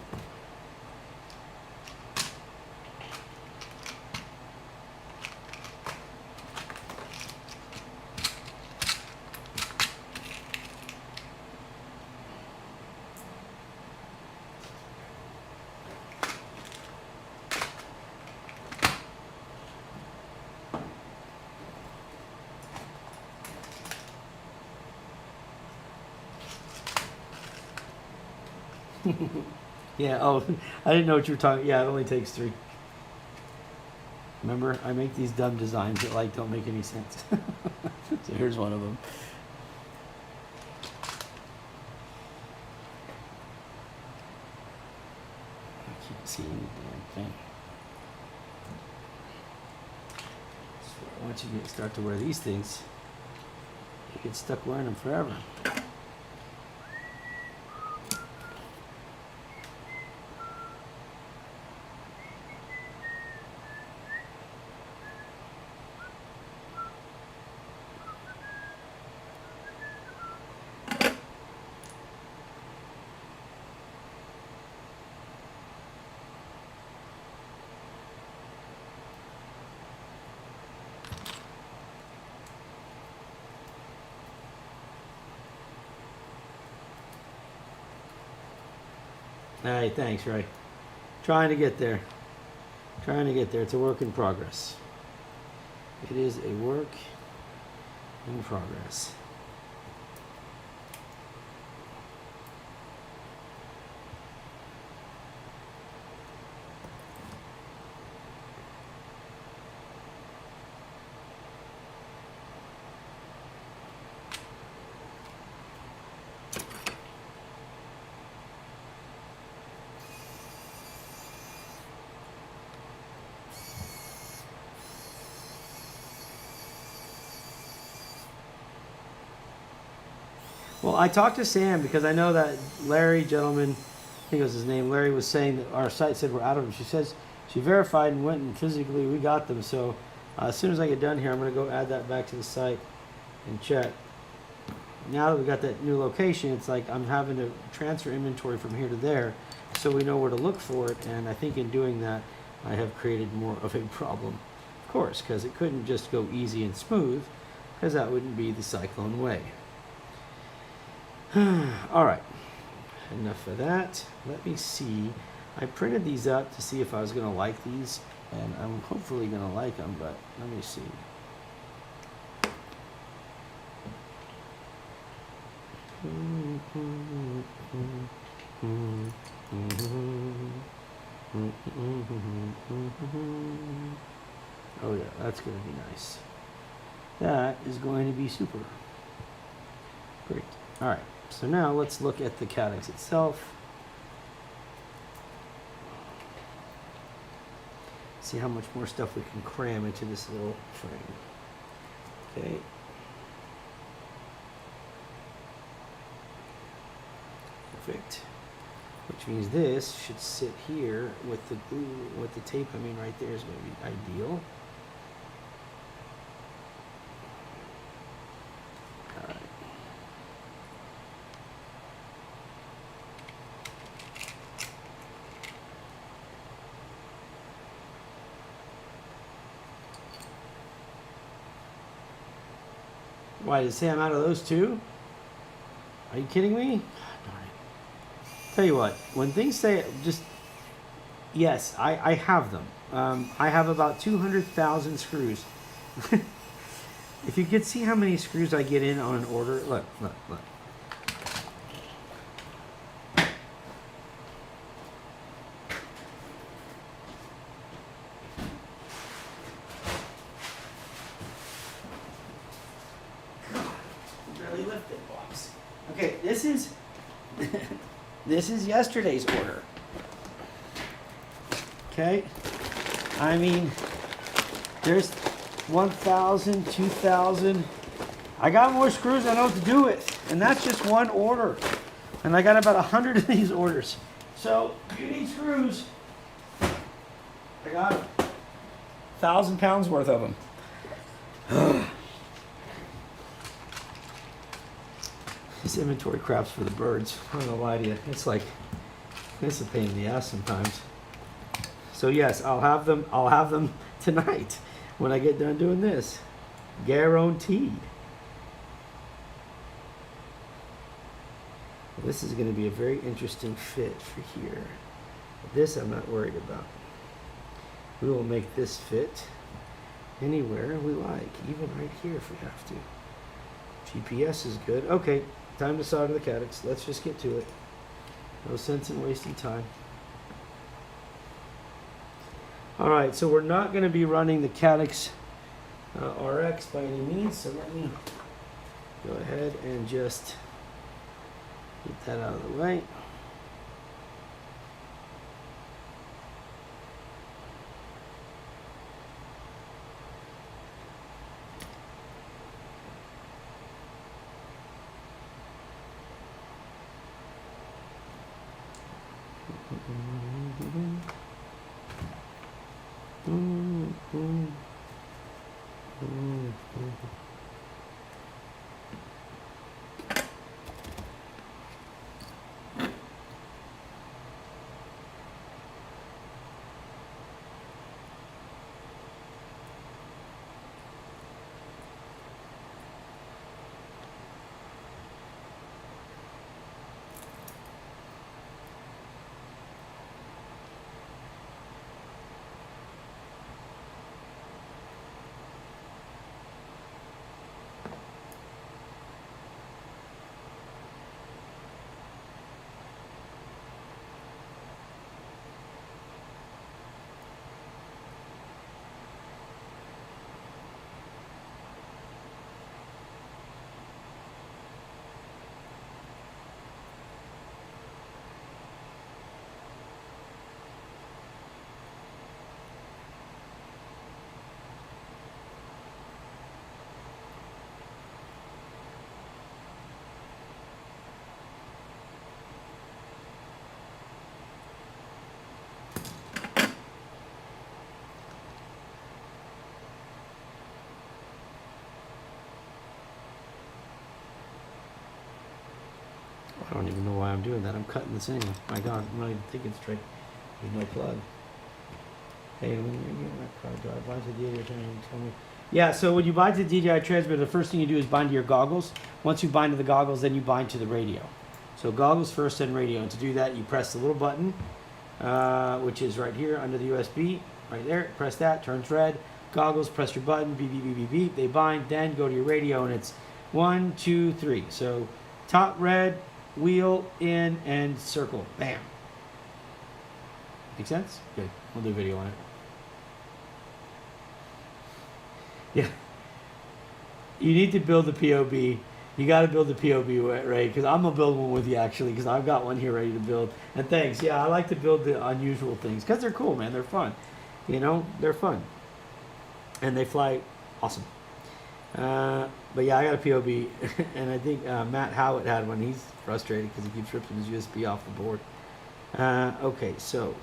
Yeah, oh, I didn't know what you were talking. Yeah, it only takes 3. Remember, I make these dumb designs that like don't make any sense. So here's one of them. I can't see any damn thing. So once you start to wear these things, you get stuck wearing them forever. All right, thanks, Ray. Trying to get there. Trying to get there. It's a work in progress. It is a work in progress. Well, I talked to Sam because I know that Larry, gentleman, I think it was his name, Larry was saying that our site said we're out of them. She says she verified and went and physically we got them. So as soon as I get done here, I'm going to go add that back to the site and check. Now that we got that new location, it's like I'm having to transfer inventory from here to there so we know where to look for it. And I think in doing that, I have created more of a problem, of course, because it couldn't just go easy and smooth because that wouldn't be the Cyclone way. All right, enough of that. Let me see. I printed these up to see if I was going to like these, and I'm hopefully going to like them, but let me see. Oh yeah, that's going to be nice. That is going to be super. Great. All right. So now let's look at the Cadix itself. See how much more stuff we can cram into this little frame. Okay. Perfect. Which means this should sit here with the glue, with the tape, I mean right there is going to be ideal. Why, did it say I'm out of those too? Are you kidding me? God darn it. Tell you what, when things say just, yes, I have them. I have about 200,000 screws. If you could see how many screws I get in on an order, look. Barely lifted, box. Okay, this is this is yesterday's order. Okay, I mean, there's 1,000, 2,000. I got more screws I know what to do with, and that's just one order. And I got about 100 of these orders. So if you need screws, I got 1,000 pounds worth of them. This inventory crap's for the birds. I'm not gonna lie to you. It's like, it's a pain in the ass sometimes. So yes, I'll have them tonight when I get done doing this. Guaranteed. This is going to be a very interesting fit for here. This I'm not worried about. We will make this fit anywhere we like, even right here if we have to. GPS is good. Okay, time to solder the calyx. Let's just get to it. No sense in wasting time. Alright, so we're not going to be running the Calyx RX by any means, so let me go ahead and just get that out of the way. I don't even know why I'm doing that. I'm cutting this anyway. My God, I'm not even thinking straight. There's no plug. Hey, when you get my car drive, why is the DJI transmitter? Tell me. Yeah, so when you bind to the DJI transmitter, the first thing you do is bind to your goggles. Once you bind to the goggles, then you bind to the radio. So goggles first, then radio. And to do that, you press the little button, which is right here under the USB, right there. Press that, turns red. Goggles, press your button, beep, beep, beep, beep, beep. They bind, then go to your radio, and it's 1, 2, 3. So top red, wheel in, and circle. Bam. Make sense? Good. We'll do a video on it. Yeah. You need to build the POB. You got to build the POB, right? Because I'm going to build one with you, actually, because I've got one here ready to build. And thanks. Yeah, I like to build the unusual things because they're cool, man. They're fun. You know, they're fun. And they fly awesome. But yeah, I got a POB, and I think Matt Howitt had one. He's frustrated because he keeps ripping his USB off the board. Okay, so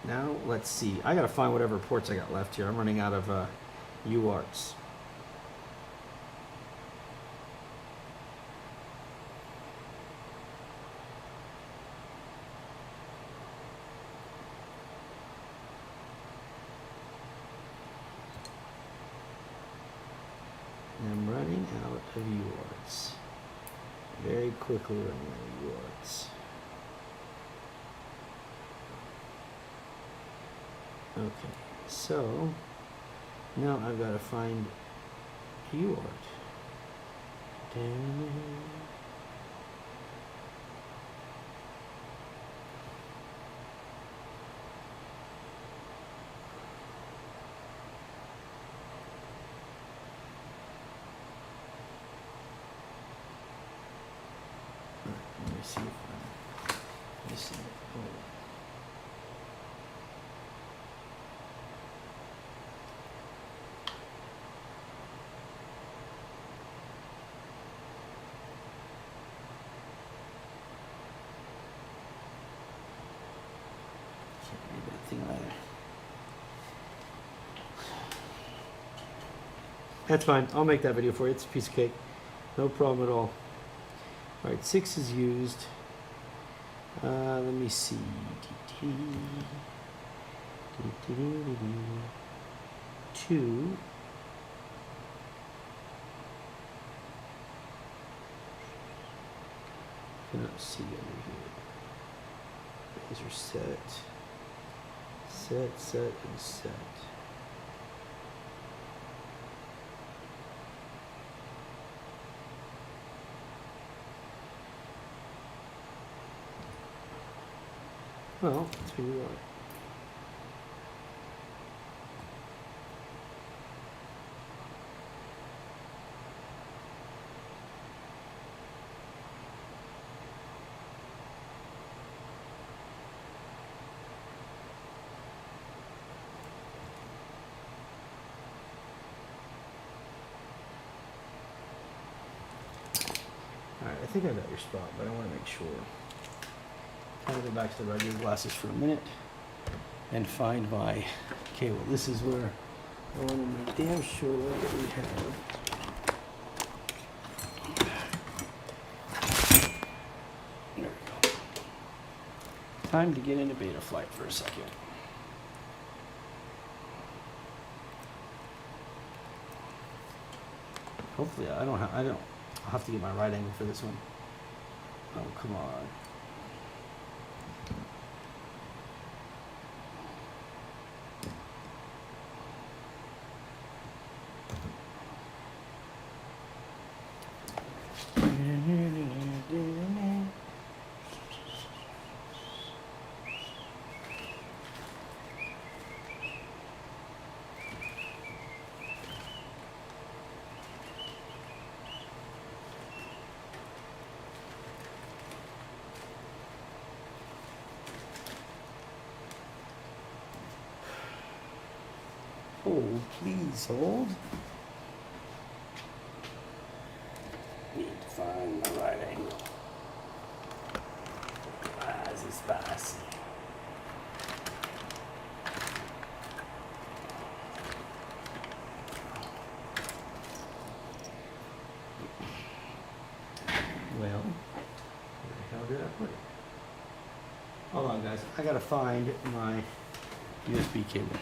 now let's see. I got to find whatever ports I got left here. I'm running out of UARTs. I'm running out of yards. Very quickly running out of yards. Okay, so now I've got to find a yard. Let me see if let me see. Oh. Can't read that thing either. That's fine. I'll make that video for you. It's a piece of cake. No problem at all. All right, 6 is used. Let me see. 2. Cannot see under here. These are set. Set, set, and set. Well, let's figure it out. Alright, I think I got your spot, but I want to make sure. I'm going to go back to the regular glasses for a minute and find my cable. This is where I want to make damn sure that we have. There we go. Time to get into beta flight for a second. Hopefully I'll have to get my right angle for this one. Oh, come on. Hold, please hold. Need to find the right angle. This is spicy. Well, where the hell did I put it? Hold on, guys. I gotta find my USB cable.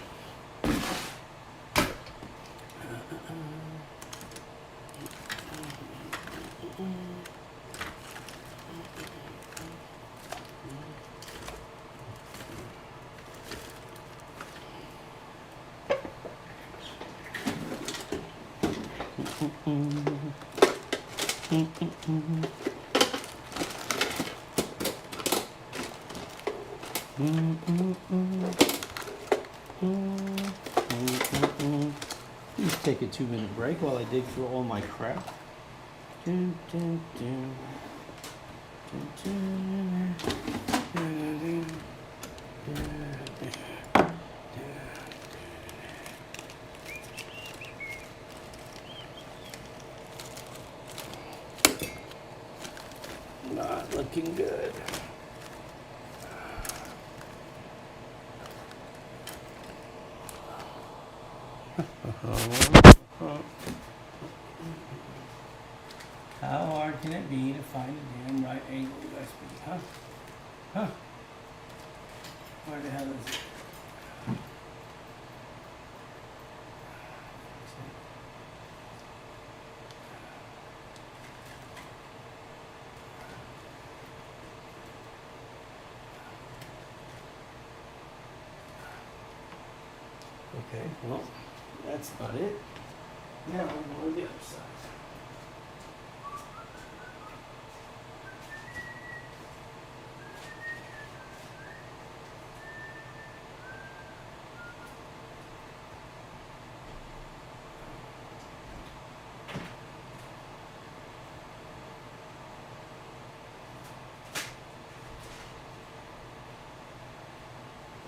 Please take a 2-minute break while I dig through all my crap. Not looking good. How hard can it be to find a damn right angle USB, huh? Huh? Where the hell is it? Okay, well, that's not it. Now we'll go to the other side.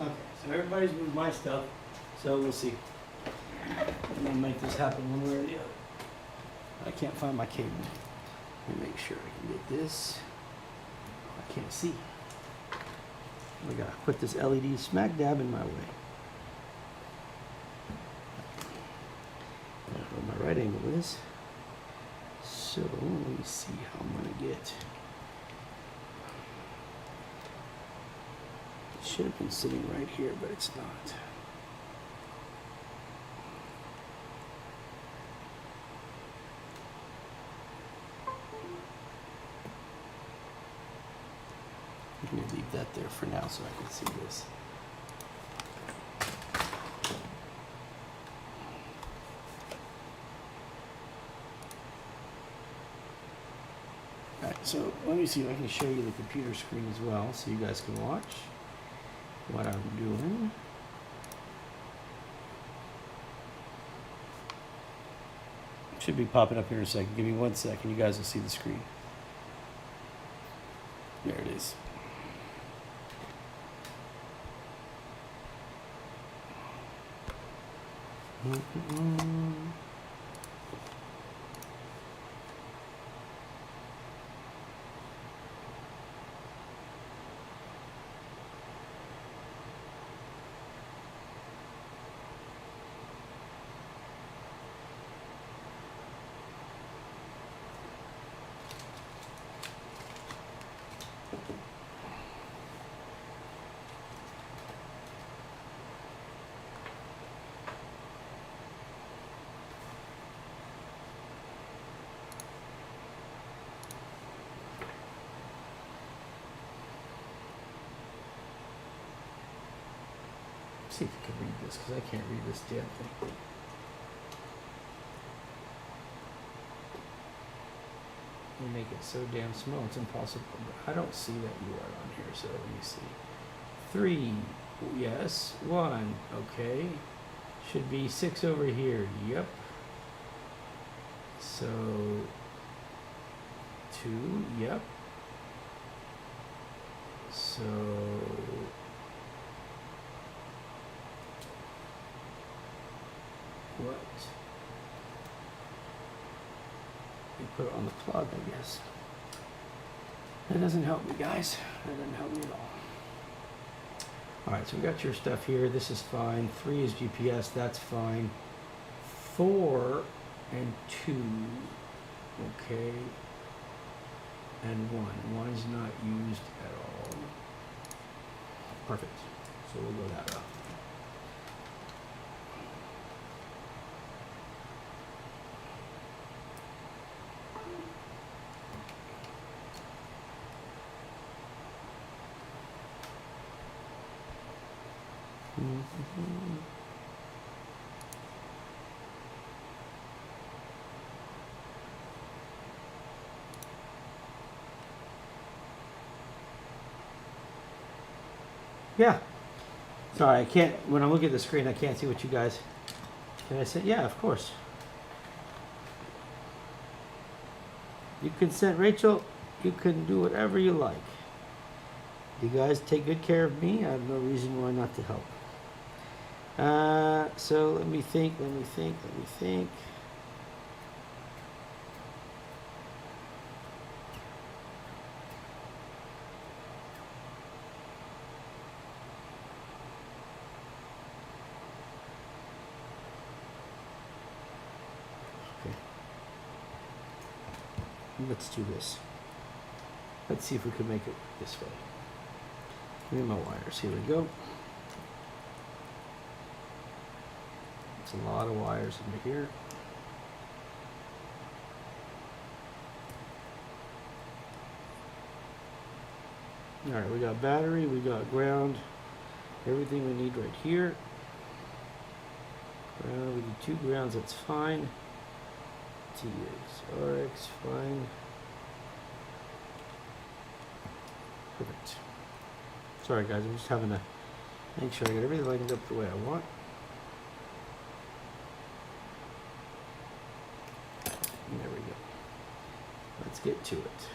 Okay, so everybody's moved my stuff, so we'll see. I'm gonna make this happen one way or the other. I can't find my cable. Let me make sure I can get this. I can't see. I gotta put this LED smack dab in my way. I don't know what my right angle is. So let me see how I'm gonna get. It should have been sitting right here, but it's not. I'm going to leave that there for now so I can see this. Alright, so let me see if I can show you the computer screen as well so you guys can watch what I'm doing. Should be popping up here in a second. Give me 1 second. You guys will see the screen. There it is. See if you can read this, because I can't read this damn thing. You make it so damn small, it's impossible. But I don't see that URL on here, so let me see. 3, yes. 1, okay. Should be 6 over here, yep. So, 2, yep. So, what? You put it on the plug, I guess. That doesn't help me, guys. That doesn't help me at all. Alright, so we got your stuff here. This is fine. 3 is GPS. That's fine. 4 and 2. Okay. And 1. 1 is not used at all. Perfect. So we'll go that route. Yeah. Sorry, I can't, when I'm looking at the screen, I can't see what you guys, can I say? Yeah, of course. You consent, Rachel, you can do whatever you like. You guys take good care of me, I have no reason why not to help. So let me think. Okay. Let's do this. Let's see if we can make it this way. Give me my wires. Here we go. It's a lot of wires into here. All right, we got battery, we got ground, everything we need right here. 2 grounds, that's fine. TX, RX, fine. Perfect. Sorry guys, I'm just having to make sure I get everything lined up the way I want. And there we go. Let's get to it.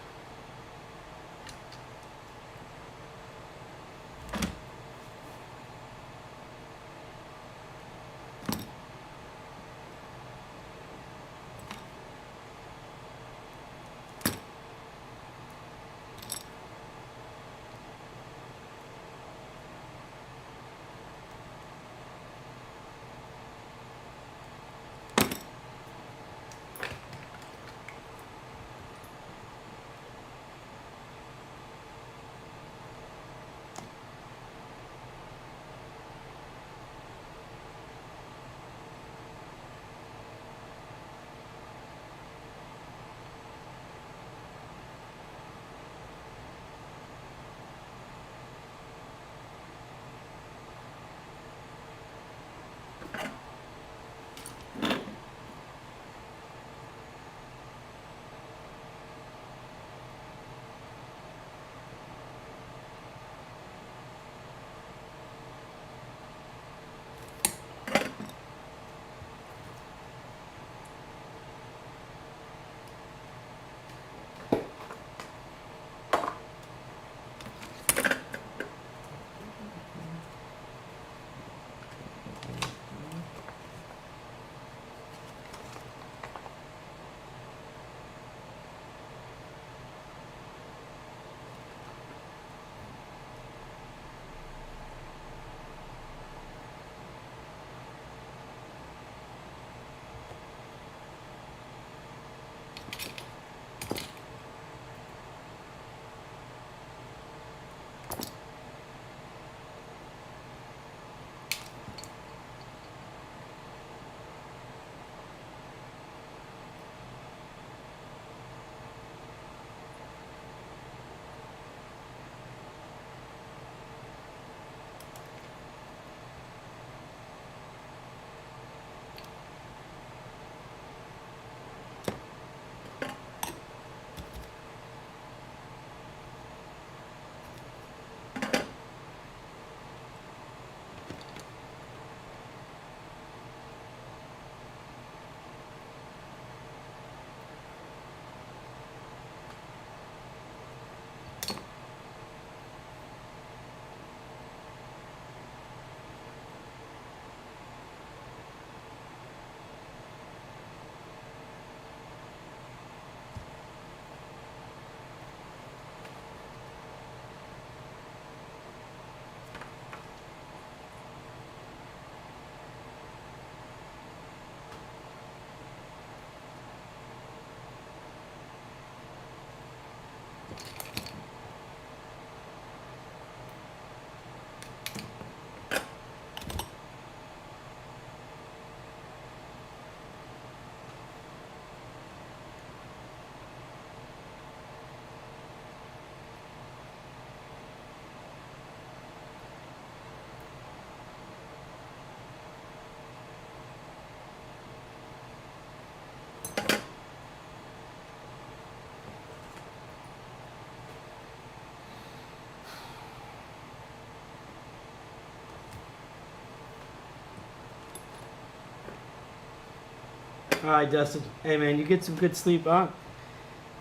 All right, Dustin. Hey, man, you get some good sleep, huh?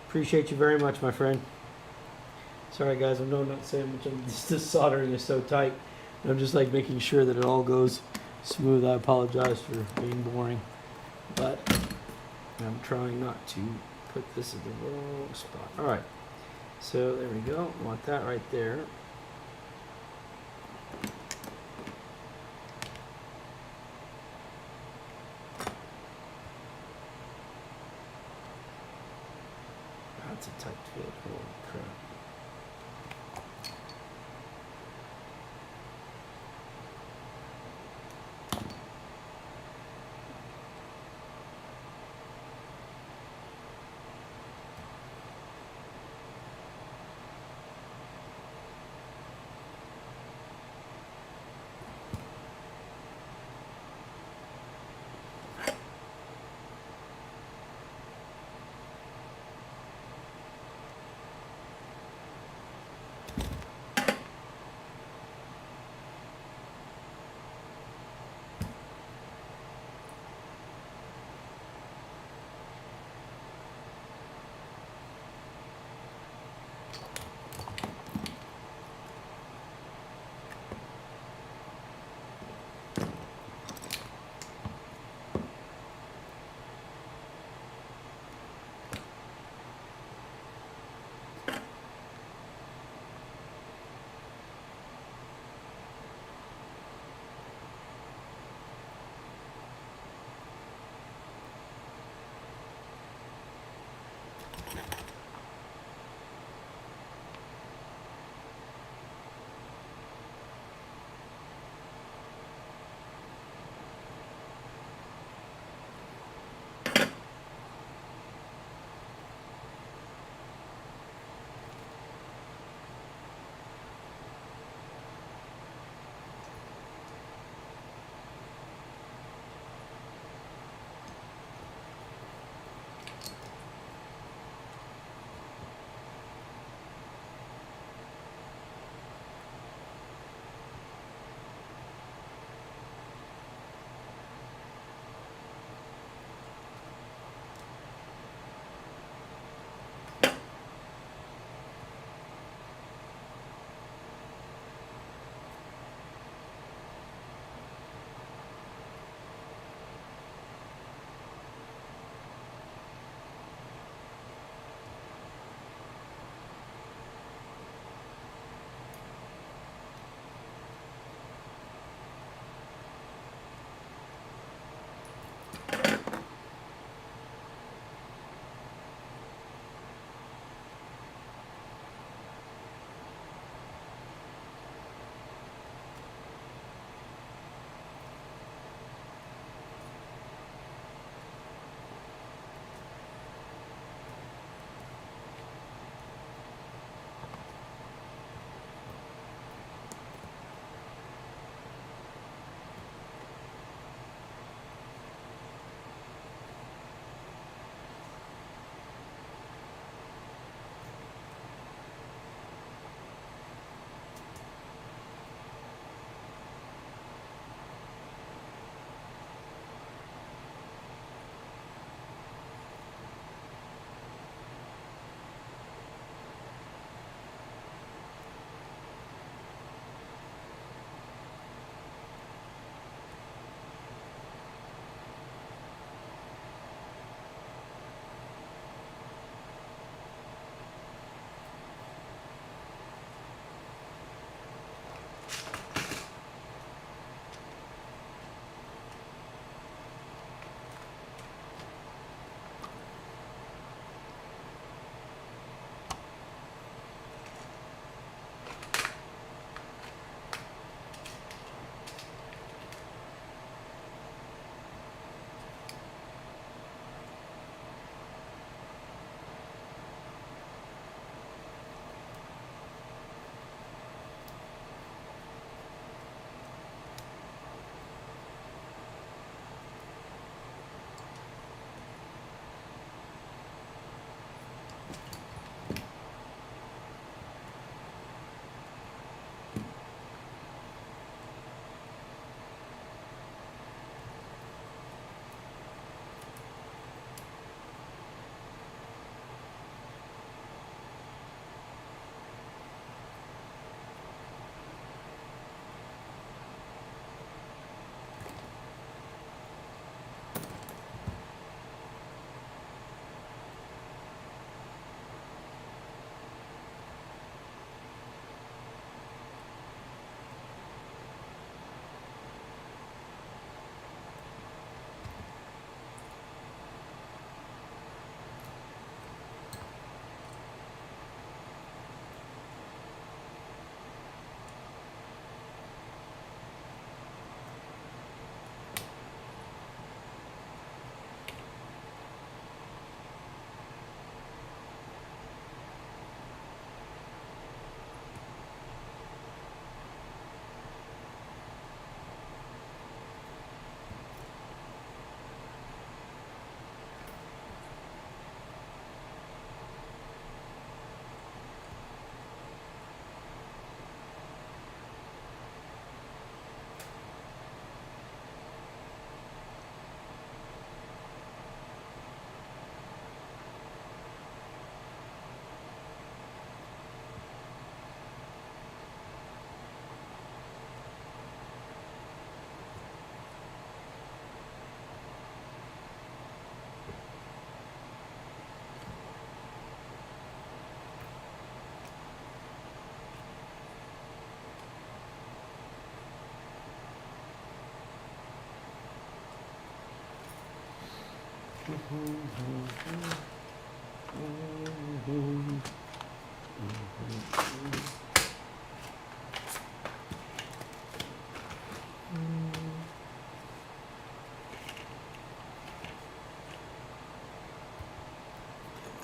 Appreciate you very much, my friend. Sorry, guys. I know I'm not saying much. This soldering is so tight. I'm just like making sure that it all goes smooth. I apologize for being boring, but I'm trying not to put this in the wrong spot. All right. So there we go. Want that right there. That's a tight fit. Holy crap.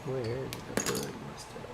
Where did I put my stuff?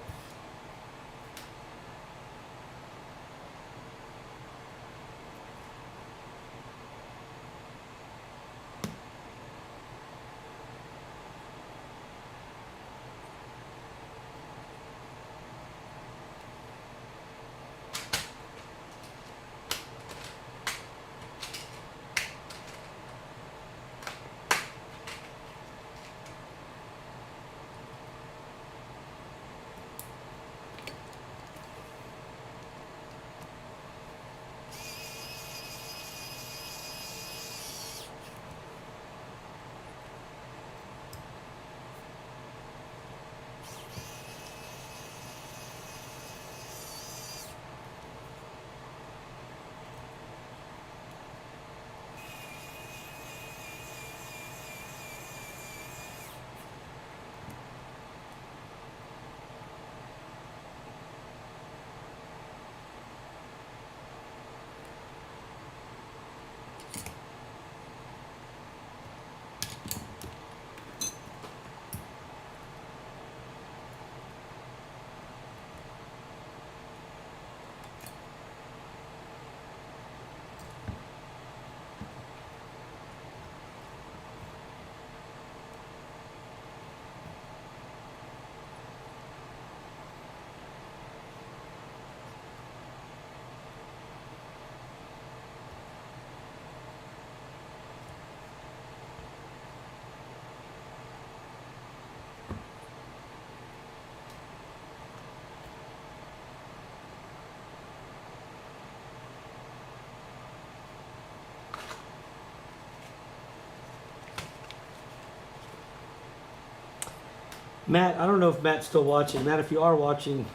Matt, I don't know if Matt's still watching. Matt, if you are watching,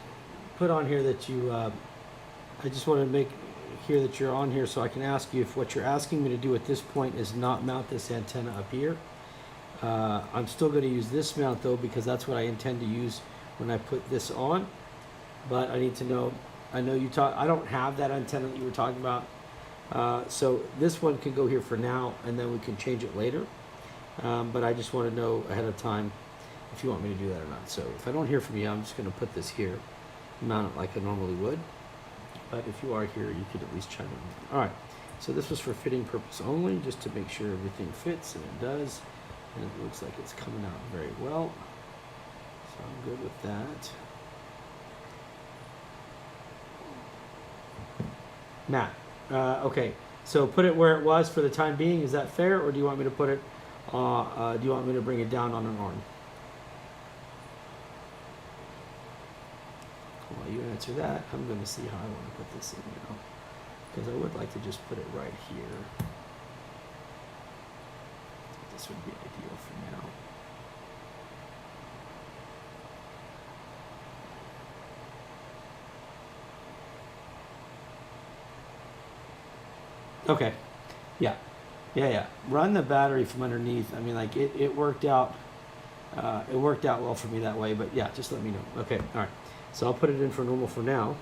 put on here that you. I just want to make here that you're on here so I can ask you if what you're asking me to do at this point is not mount this antenna up here. I'm still going to use this mount though because that's what I intend to use when I put this on. But I need to know. I know you talk. I don't have that antenna that you were talking about. So this one can go here for now, and then we can change it later. But I just want to know ahead of time if you want me to do that or not. So if I don't hear from you, I'm just going to put this here, mount it like I normally would. But if you are here, you could at least chime in. All right. So this was for fitting purpose only, just to make sure everything fits, and it does. And it looks like it's coming out very well. So I'm good with that. Matt, okay. So put it where it was for the time being. Is that fair, or do you want me to put it? Do you want me to bring it down on an arm? While you answer that, I'm going to see how I want to put this in now, because I would like to just put it right here. This would be ideal for now. Okay. Yeah. Yeah. Run the battery from underneath. I mean, like it worked out. It worked out well for me that way. But yeah, just let me know. Okay. All right. So I'll put it in for normal for now.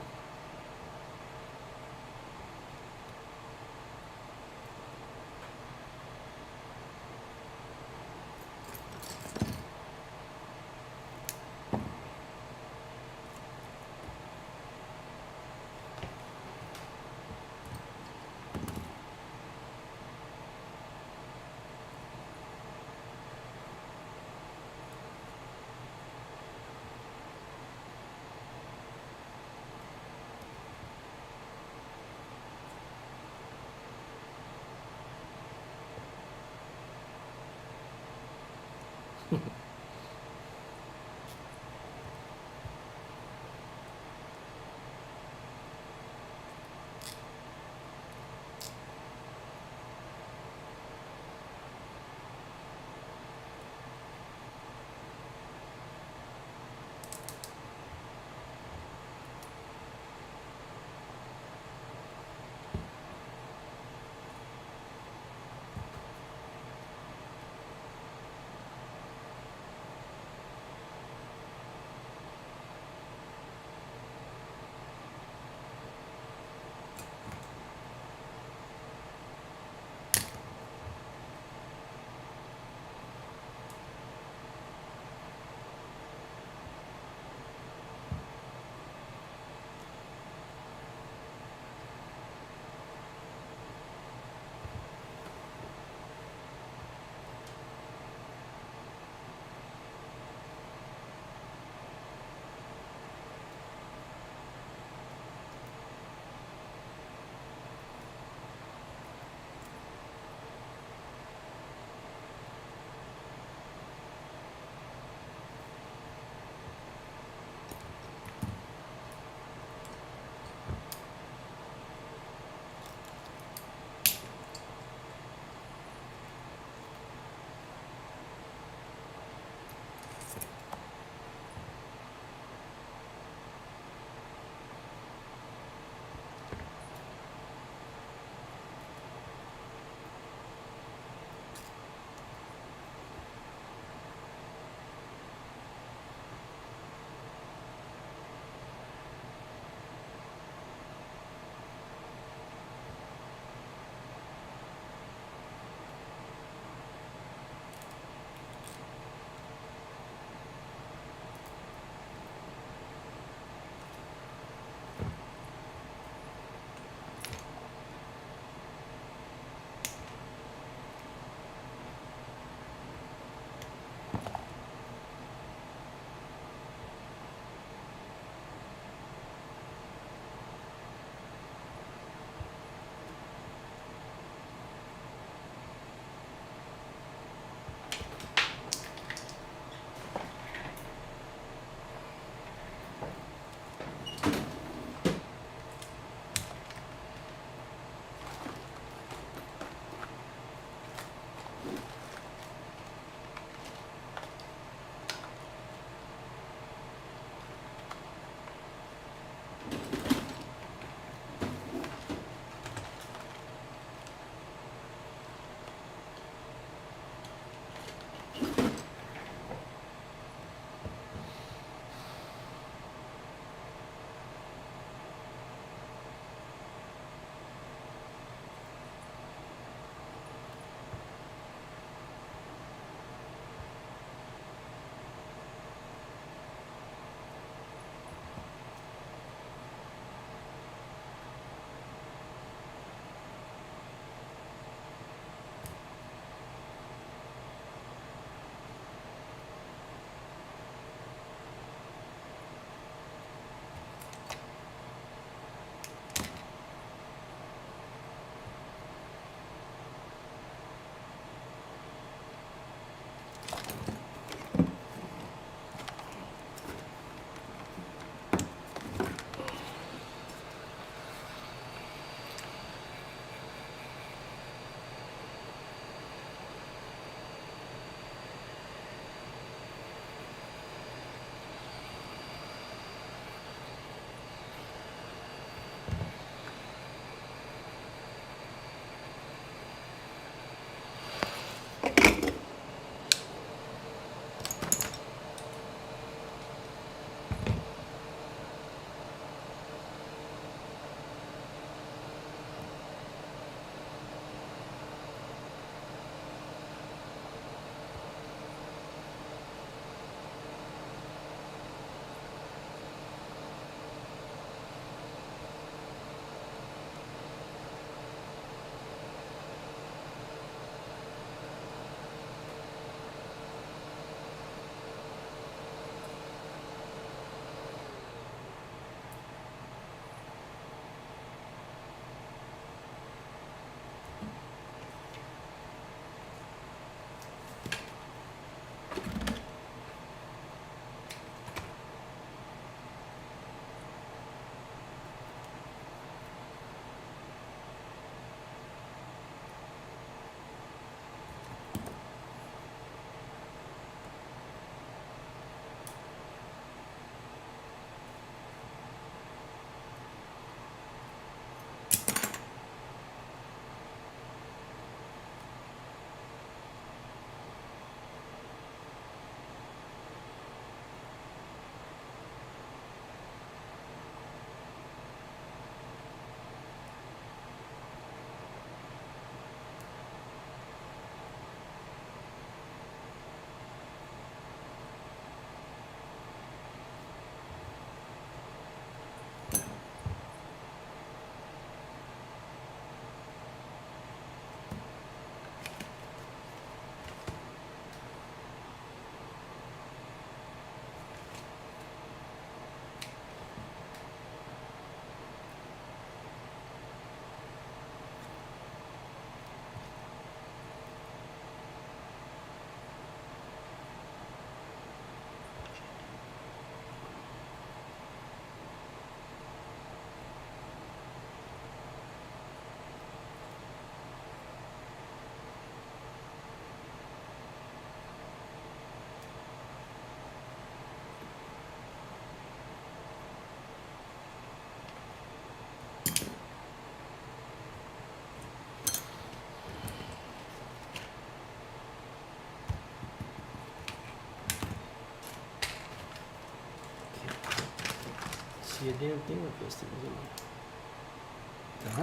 see a damn thing with this thing, is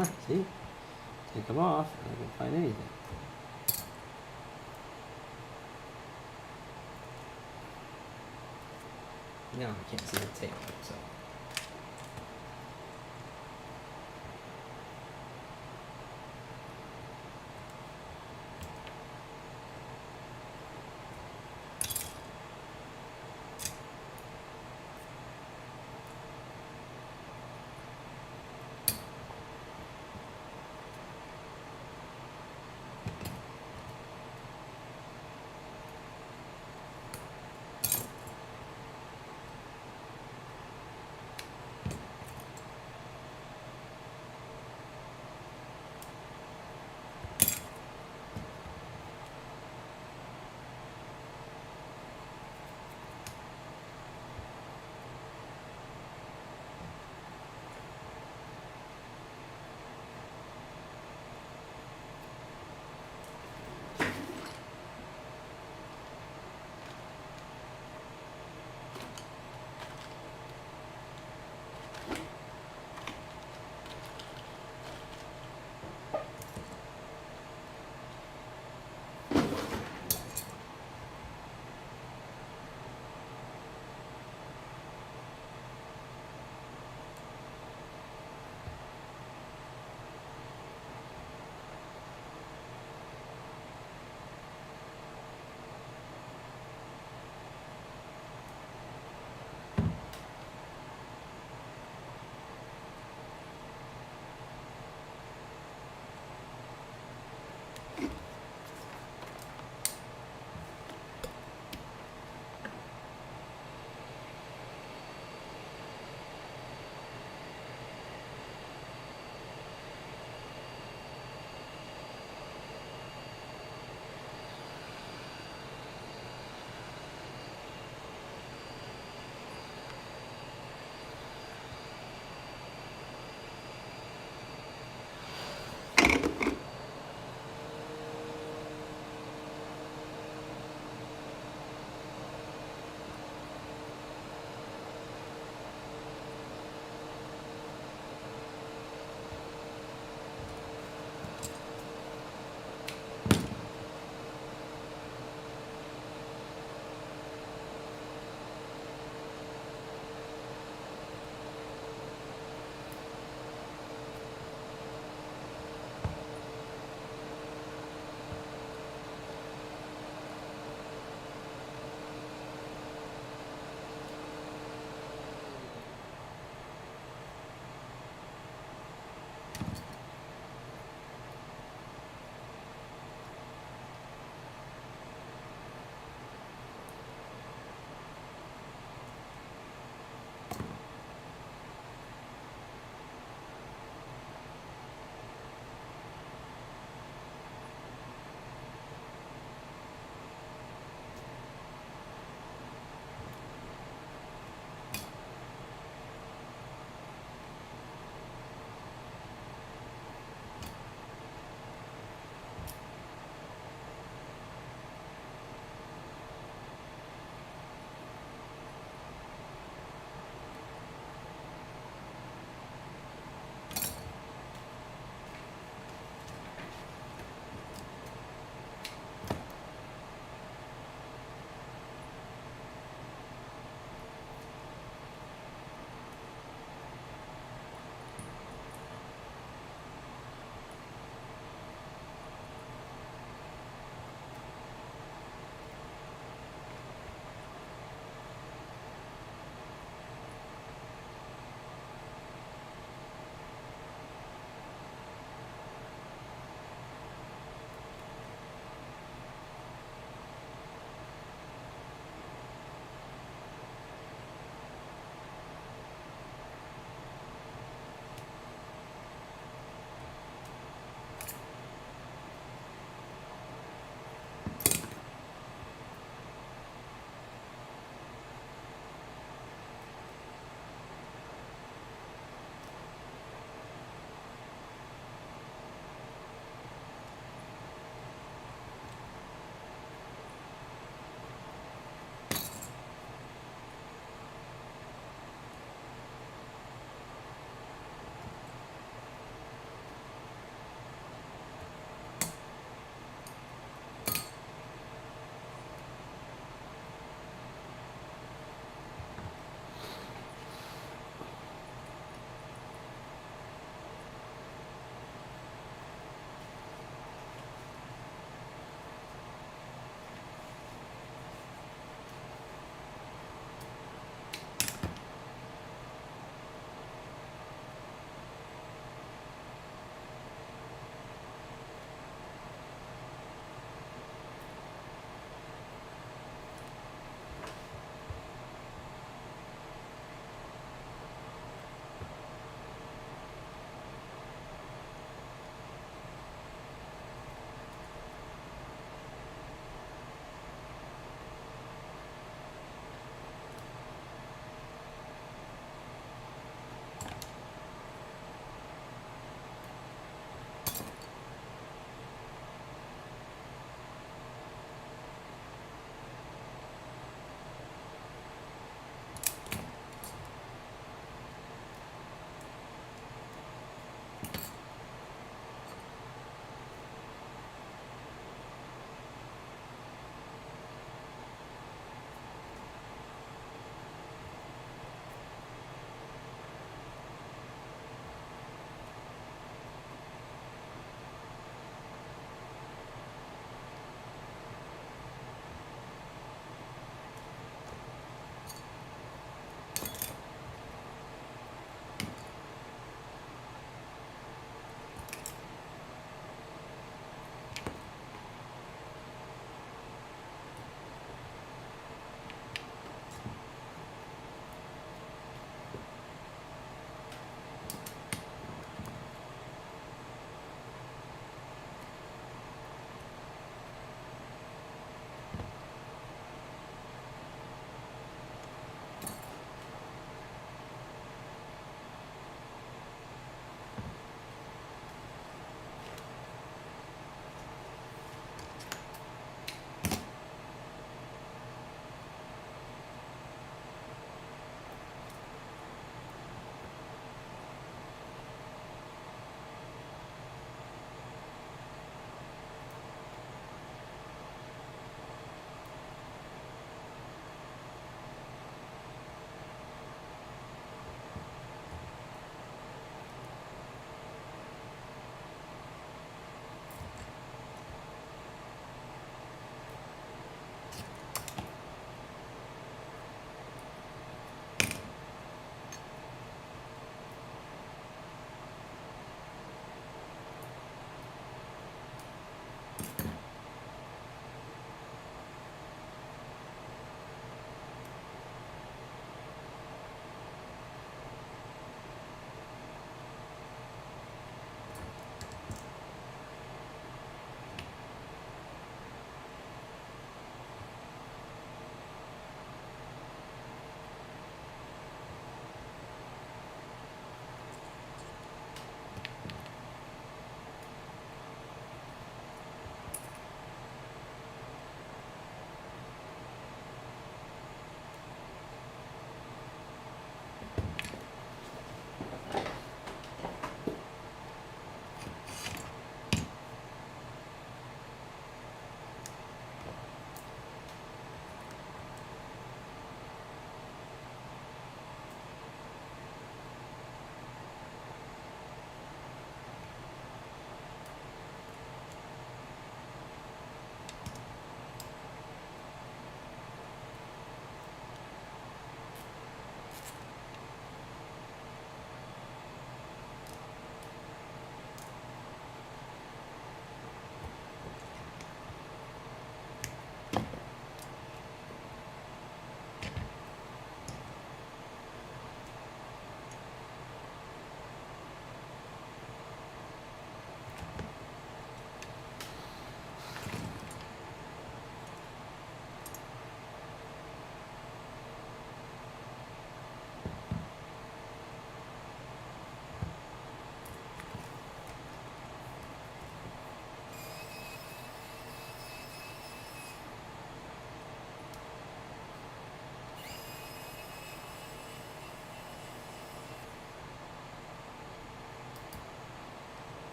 it? See? Take them off, and I can find anything. No, I can't see the tape, so.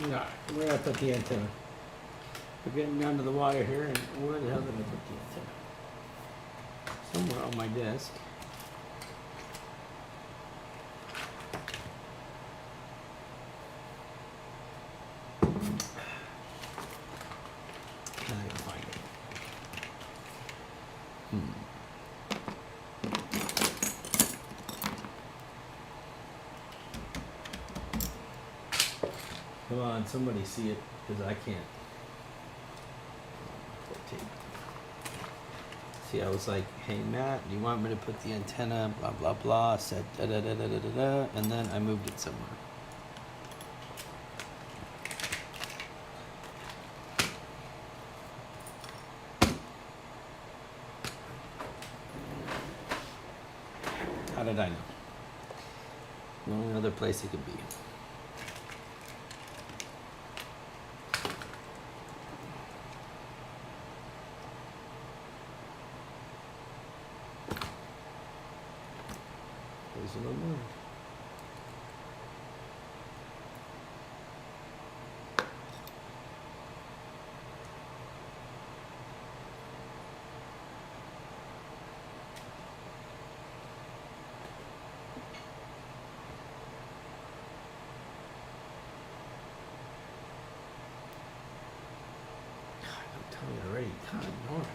Alright, where did I put the antenna? We're getting down to the wire here, and where the hell did I put the antenna? Somewhere on my desk. I can find it. Come on, somebody see it, because I can't. See, I was like, hey Matt, do you want me to put the antenna, blah blah blah, said da da da da da da da, and then I moved it somewhere. How did I know? The only other place it could be. There's no more. Don't tell me already. God, Nora.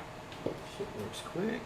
Shit works quick.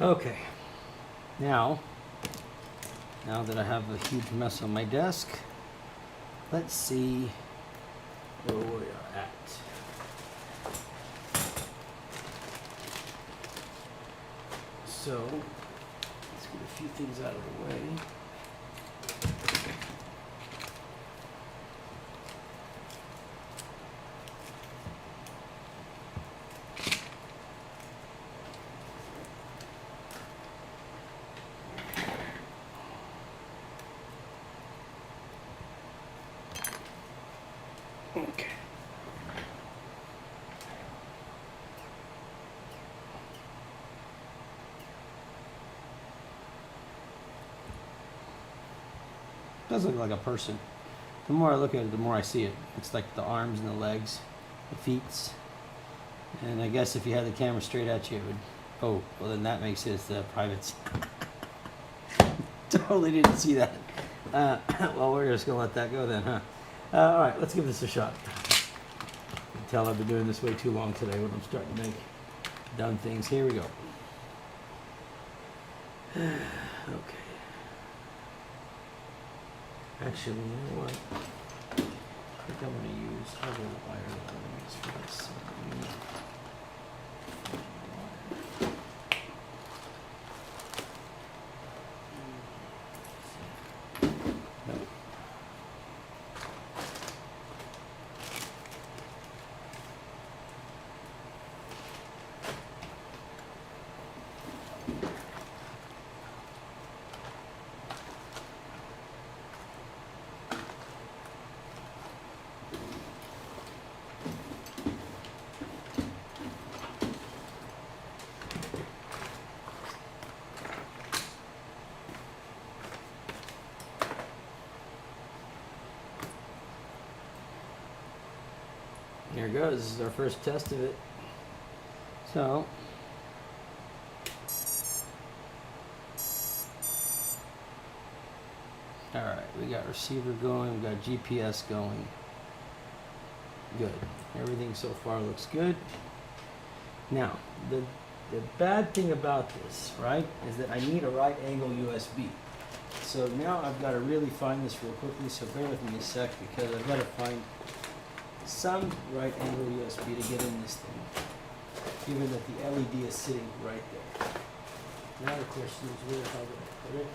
Okay. Now that I have a huge mess on my desk, let's see where we are at. So, let's get a few things out of the way. Okay. Does look like a person. The more I look at it, the more I see it. It's like the arms and the legs, the feet. And I guess if you had the camera straight at you, it would. Oh, well then that makes it the privates. Totally didn't see that. Well, we're just gonna let that go then, huh? All right, let's give this a shot. You can tell I've been doing this way too long today when I'm starting to make done things. Here we go. Okay. Actually, you know what? I think I'm going to use other wire lines for this. Nope. There it goes. This is our first test of it. So, all right, we got receiver going, we got GPS going. Good. Everything so far looks good. Now, the bad thing about this, right, is that I need a right angle USB. So now I've got to really find this real quickly, so bear with me a sec because I've got to find some right angle USB to get in this thing, given that the LED is sitting right there. Now the question is, where the hell did I put it?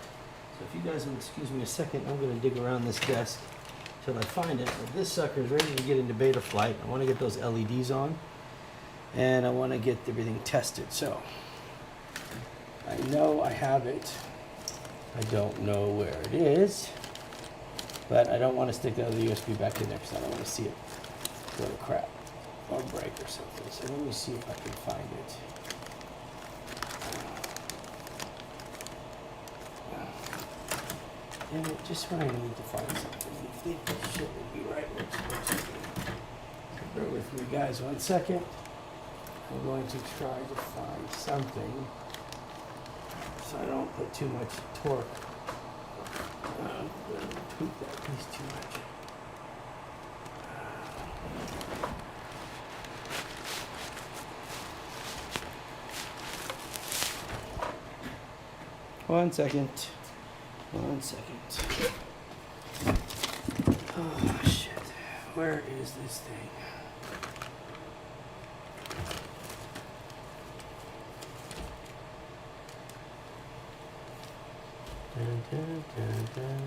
So if you guys will excuse me a second, I'm going to dig around this desk till I find it. But this sucker is ready to get into beta flight. I want to get those LEDs on, and I want to get everything tested. So I know I have it. I don't know where it is, but I don't want to stick the other USB back in there because I don't want to see it go to crap or break or something. So let me see if I can find it. And it just when I need to find something, you think this shit would be right where it's supposed to be. Bear with me guys 1 second. I'm going to try to find something so I don't put too much torque. I'm going to tweak that piece too much. One second. Oh shit. Where is this thing? Dun, dun, dun, dun.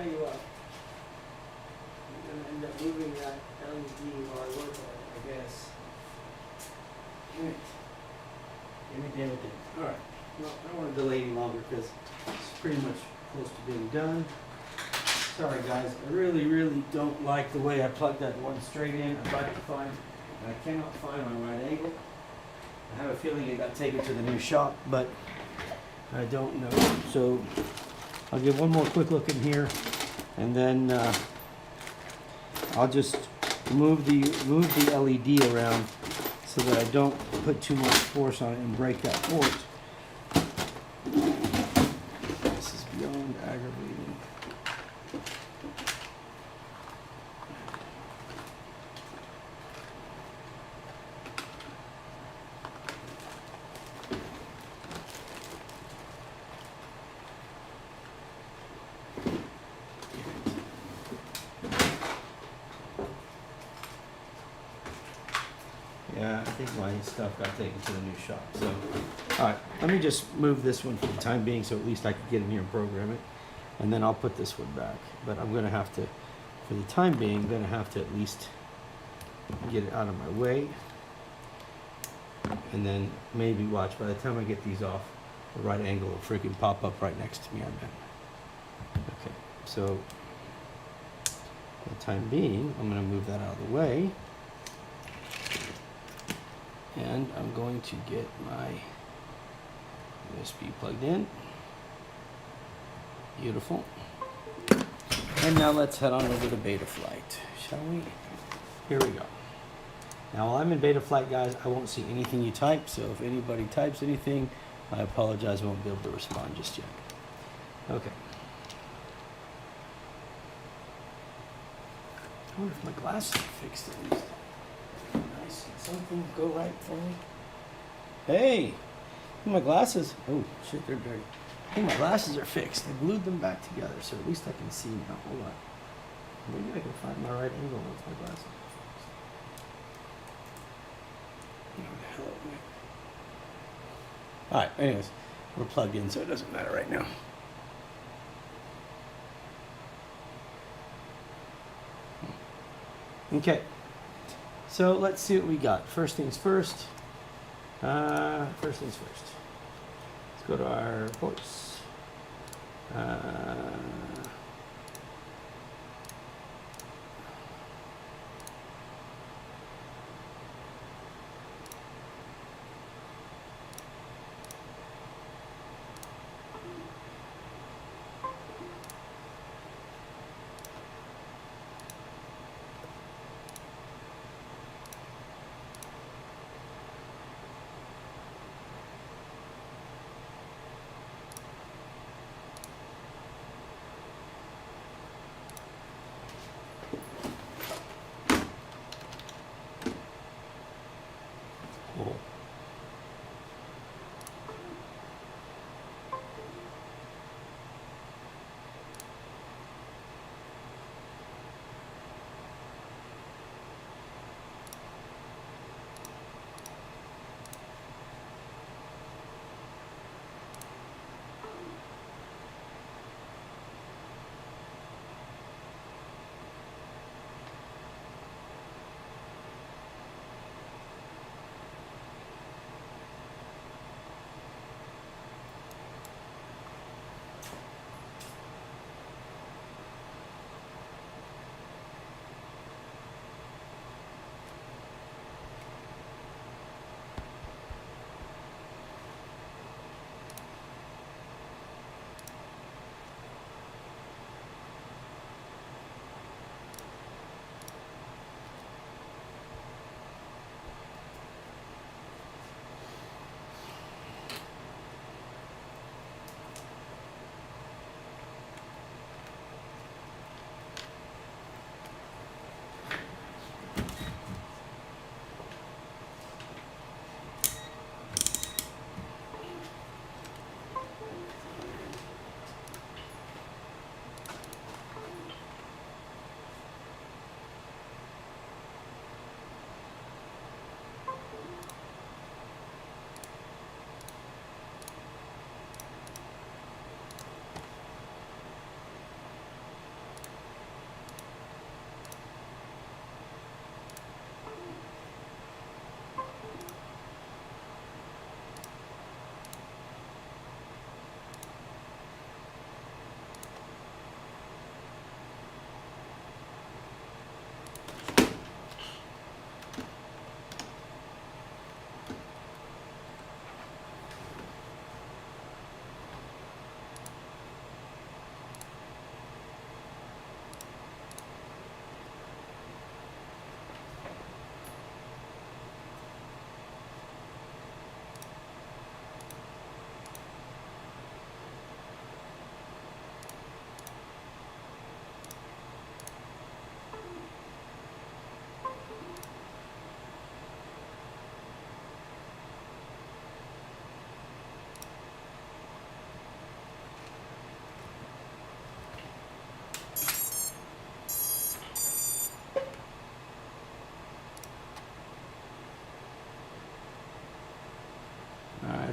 tell you what. I'm gonna end up moving that LED while I work on it, I guess. Alright. Give me damn it then. Alright. Well, I don't want to delay any longer because it's pretty much close to being done. Sorry guys, I really don't like the way I plugged that one straight in. I'd like to find, and I cannot find my right angle. I have a feeling it got taken to the new shop, but I don't know. So I'll give one more quick look in here, and then I'll just move the LED around so that I don't put too much force on it and break that port. This is beyond aggravating. Yeah, I think my stuff got taken to the new shop. So, all right, let me just move this one for the time being, so at least I can get in here and program it, and then I'll put this one back. But I'm gonna have to, for the time being, I'm gonna have to at least get it out of my way, and then maybe watch. By the time I get these off, the right angle will freaking pop up right next to me. I bet. Okay, so for the time being, I'm gonna move that out of the way. And I'm going to get my USB plugged in. Beautiful. And now let's head on over to beta flight, shall we? Here we go. Now while I'm in beta flight, guys, I won't see anything you type, so if anybody types anything, I apologize, I won't be able to respond just yet. Okay. I wonder if my glasses are fixed at least. Nice. Can something go right for me? Hey, my glasses. Oh shit, they're dirty. Hey, my glasses are fixed. I glued them back together, so at least I can see now. Hold on. Maybe I can find my right angle with my glasses. Where the hell am I? All right. Anyways, we're plugged in, so it doesn't matter right now. Okay. So let's see what we got. First things first. First things first. Let's go to our ports.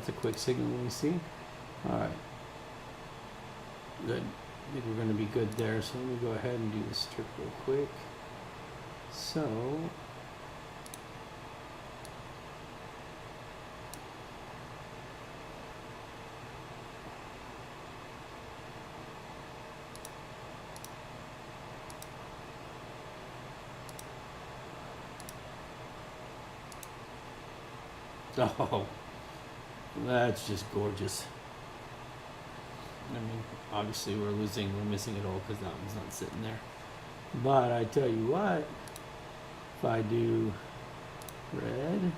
a quick signal when we see. All right. Good. I think we're going to be good there. So let me go ahead and do this strip real quick. So oh, that's just gorgeous. I mean, obviously we're missing it all because that one's not sitting there. But I tell you what, if I do red,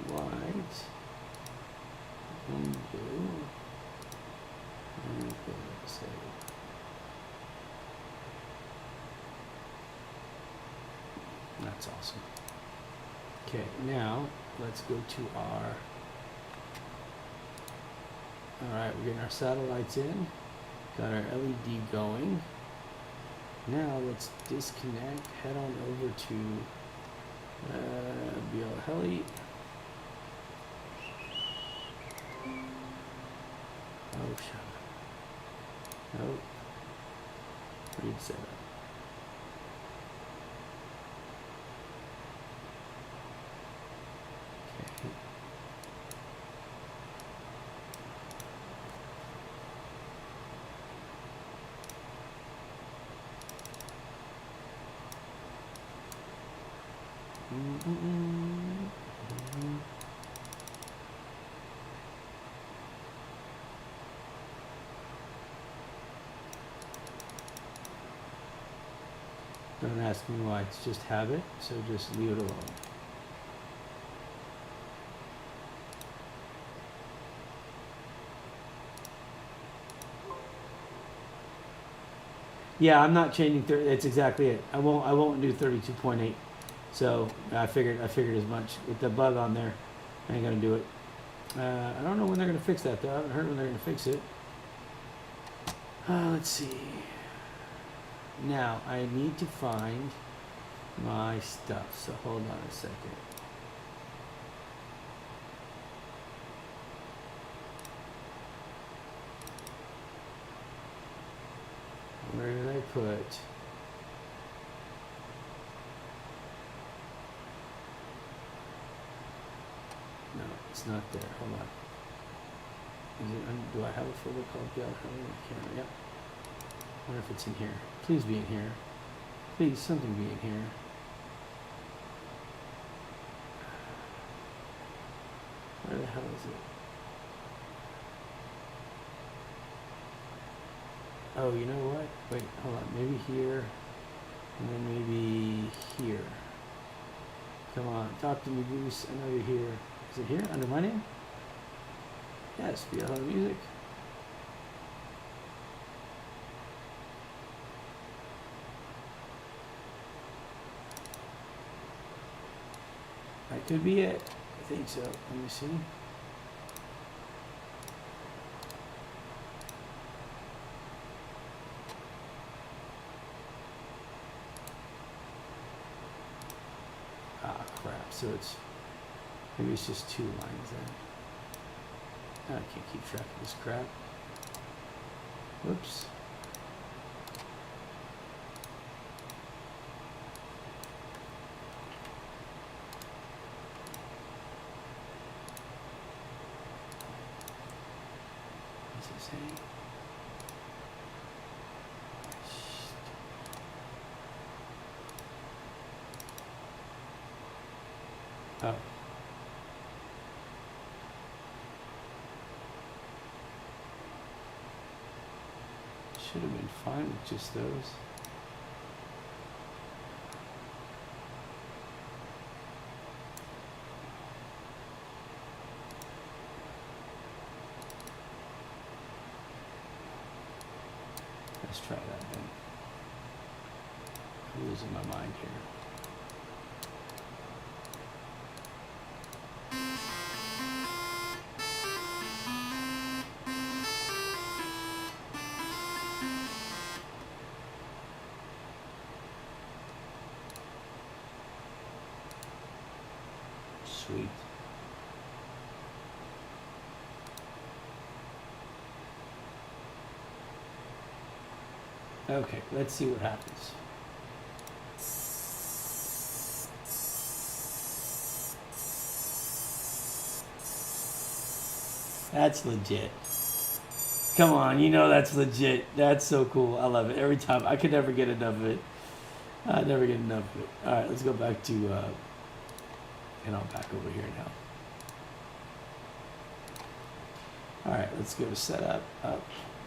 white, and blue, and let's say, that's awesome. Okay, now let's go to our, all right, we're getting our satellites in, got our LED going. Now let's disconnect, head on over to BL Heli. Oh, shut up. Nope. Read setup. Okay. Don't ask me why, it's just habit, so just leave it alone. Yeah, I'm not changing 30, that's exactly it. I won't do 32.8. So I figured as much. With the bug on there, I ain't gonna do it. I don't know when they're gonna fix that though. I haven't heard when they're gonna fix it. Let's see. Now I need to find my stuff. So hold on a second. Where did I put? No, it's not there. Hold on. Is it, do I have a folder called Camera? Yep. I wonder if it's in here. Please be in here. Please, something be in here. Where the hell is it? Oh, you know what? Wait, hold on. Maybe here, and then maybe here. Come on, talk to me, Goose. I know you're here. Is it here under my name? Yes, BL Music. That could be it. I think so. Let me see. Ah, crap. So it's, maybe it's just 2 lines then. I can't keep track of this crap. Whoops. What's it saying? Oh. Should have been fine with just those. Let's try that then. I'm losing my mind here. Sweet. Okay, let's see what happens. That's legit. Come on, you know that's legit. That's so cool. I love it. Every time. I could never get enough of it. I never get enough of it. Alright, let's go back to, and I'm back over here now. Alright, let's go to setup. Up.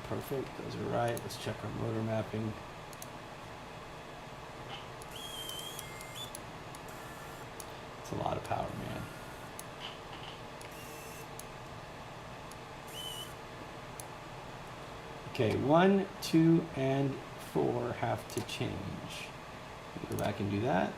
Perfect. Those are right. Let's check our motor mapping. It's a lot of power, man. Okay, 1, 2, and 4 have to change. Go back and do that.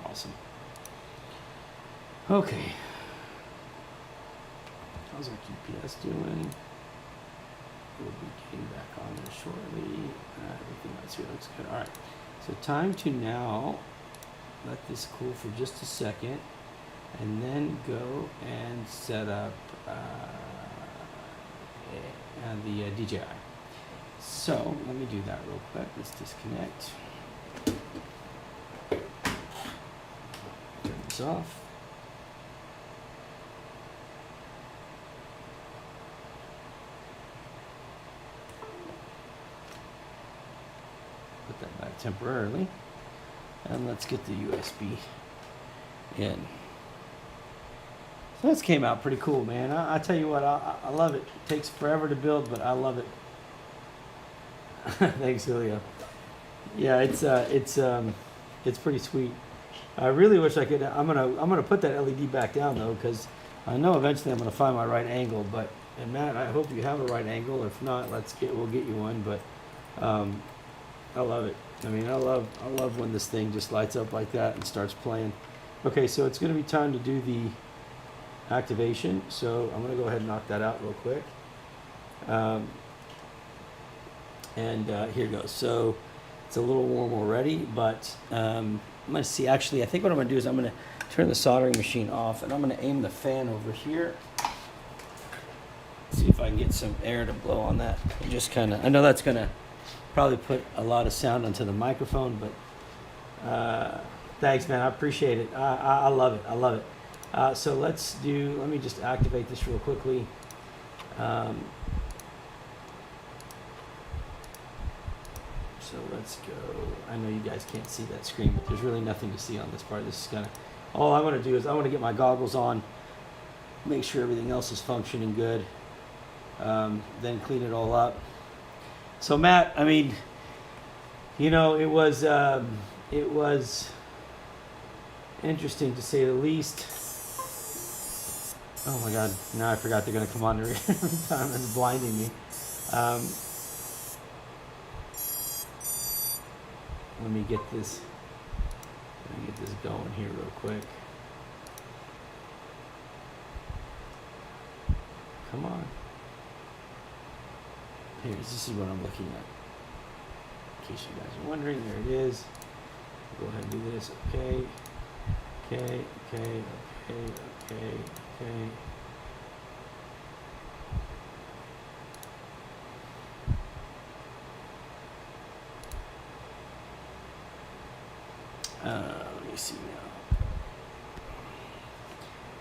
Awesome. Okay. How's our GPS doing? We'll be getting back on there shortly. Everything else here looks good. All right. So time to now let this cool for just a second, and then go and set up the DJI. So let me do that real quick. Let's disconnect. Turn this off. Put that back temporarily. And let's get the USB in. So this came out pretty cool, man. I tell you what, I love it. It takes forever to build, but I love it. Thanks, Julio. Yeah, it's pretty sweet. I really wish I could. I'm gonna put that LED back down though, because I know eventually I'm gonna find my right angle. But and Matt, I hope you have a right angle. If not, we'll get you one. But I love it. I mean, I love when this thing just lights up like that and starts playing. Okay, so it's gonna be time to do the activation. So I'm gonna go ahead and knock that out real quick. Here goes. So it's a little warm already, but I'm gonna see. Actually, I think what I'm gonna do is I'm gonna turn the soldering machine off, and I'm gonna aim the fan over here. See if I can get some air to blow on that. And just kind of. I know that's gonna probably put a lot of sound onto the microphone, but thanks, man. I appreciate it. I love it. I love it. So let me just activate this real quickly. So let's go. I know you guys can't see that screen, but there's really nothing to see on this part. This is gonna. All I want to do is I want to get my goggles on, make sure everything else is functioning good, then clean it all up. So Matt, I mean, you know, it was interesting to say the least. Oh my God! Now I forgot they're gonna come on every time. That's blinding me. Let me get this going here real quick. Come on. This is what I'm looking at. In case you guys are wondering, there it is. Go ahead and do this. Okay. Let me see now.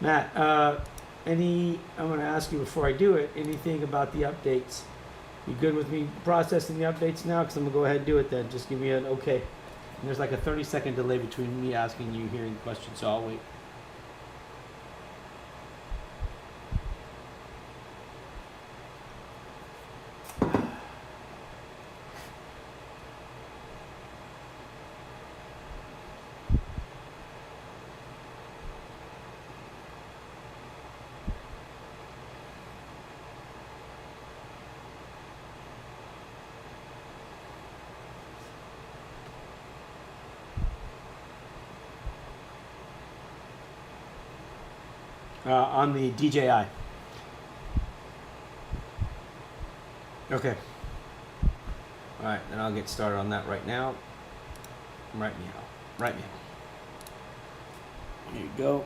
Matt, I'm going to ask you before I do it, anything about the updates? You good with me processing the updates now? Because I'm going to go ahead and do it then. Just give me an okay. And there's like a 30-second delay between me asking you hearing the question, so I'll wait. on the DJI. Okay. All right, then I'll get started on that right now. Right meow. Right meow. Here you go.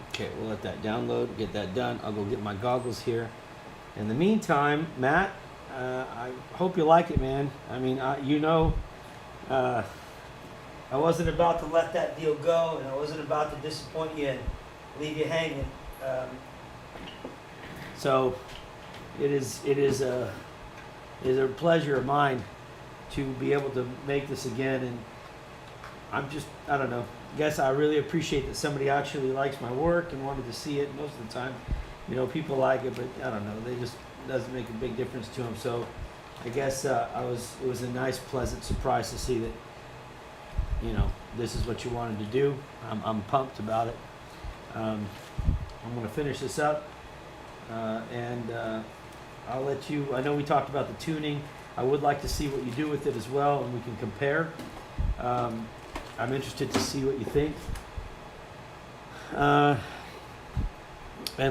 Okay, we'll let that download, get that done. I'll go get my goggles here. In the meantime, Matt, I hope you like it, man. I mean, I wasn't about to let that deal go, and I wasn't about to disappoint you and leave you hanging. So it is a pleasure of mine to be able to make this again, and I don't know. Guess I really appreciate that somebody actually likes my work and wanted to see it. Most of the time, people like it, but I don't know. They just doesn't make a big difference to them. So I guess it was a nice, pleasant surprise to see that this is what you wanted to do. I'm pumped about it. I'm going to finish this up, and I'll let you. I know we talked about the tuning. I would like to see what you do with it as well, and we can compare. I'm interested to see what you think. And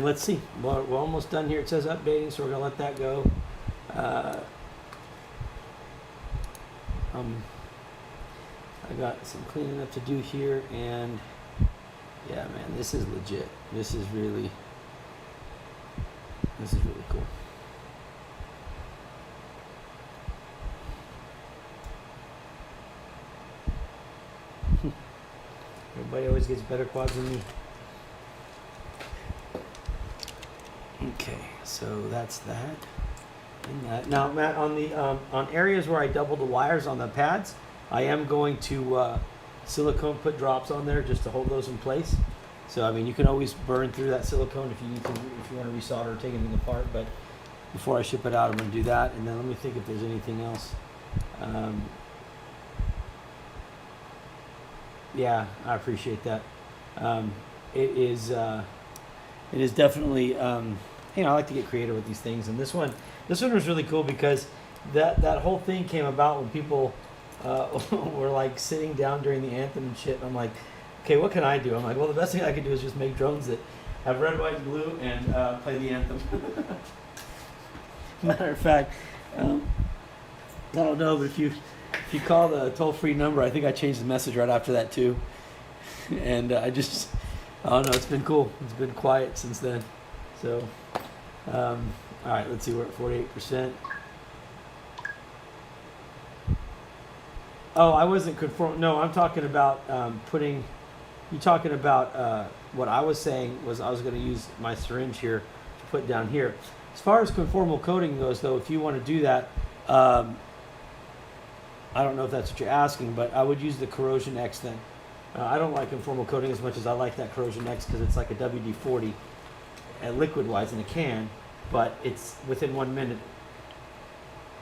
let's see. We're almost done here. It says updating, so we're going to let that go. I got some cleaning up to do here, and yeah, man, this is legit. This is really cool. Everybody always gets better quads than me. Okay, so that's that. And that. Now, Matt, on the on areas where I double the wires on the pads, I am going to silicone, put drops on there just to hold those in place. So I mean, you can always burn through that silicone if you need to, if you want to resolder or take anything apart. But before I ship it out, I'm going to do that. And then let me think if there's anything else. Yeah, I appreciate that. It is definitely, I like to get creative with these things. And this one was really cool because that whole thing came about when people were like sitting down during the anthem and shit. And I'm like, okay, what can I do? I'm like, well, the best thing I can do is just make drones that have red, white, and blue and play the anthem. Matter of fact, I don't know, but if you call the toll-free number, I think I changed the message right after that too. And I don't know, it's been cool. It's been quiet since then. So, all right, let's see, we're at 48%. Oh, I wasn't conform. No, I'm talking about putting. You're talking about what I was saying was I was going to use my syringe here to put down here. As far as conformal coating goes, though, if you want to do that, I don't know if that's what you're asking, but I would use the Corrosion X then. I don't like conformal coating as much as I like that Corrosion X because it's like a WD-40 liquid-wise in a can, but it's within 1 minute.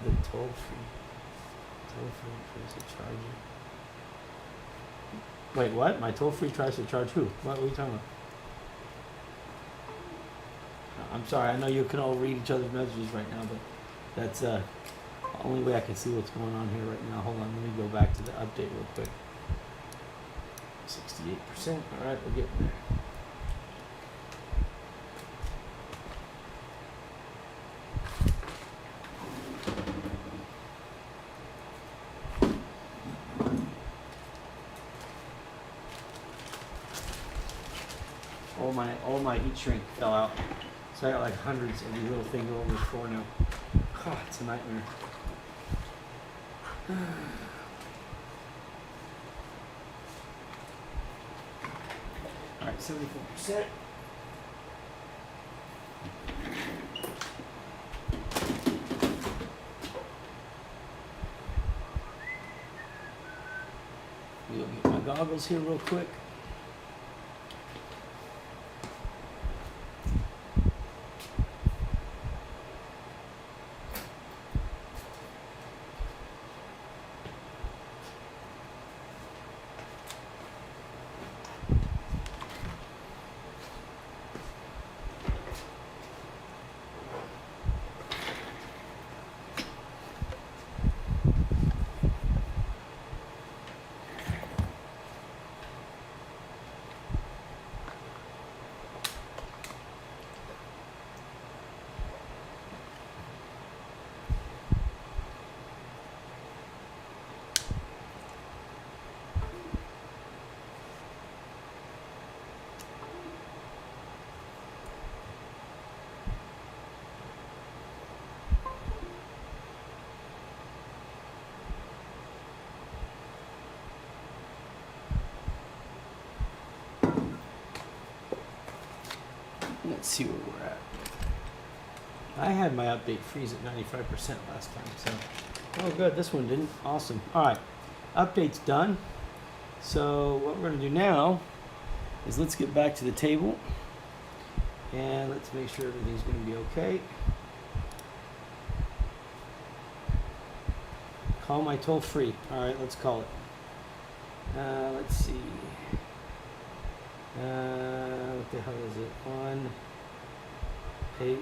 The toll-free tries to charge you. Wait, what? My toll-free tries to charge who? What are you talking about? I'm sorry, I know you can all read each other's messages right now, but that's the only way I can see what's going on here right now. Hold on, let me go back to the update real quick. 68%. All right, we're getting there. All my heat shrink fell out. So I got like hundreds of these little things all over the floor now. God, it's a nightmare. All right, 74%. We'll get my goggles here real quick. Let's see where we're at. I had my update freeze at 95% last time, so. Oh, good. This one didn't. Awesome. All right. Update's done. So what we're going to do now is let's get back to the table. And let's make sure everything's going to be okay. Call my toll free. All right, let's call it. Let's see. What the hell is it? 1 8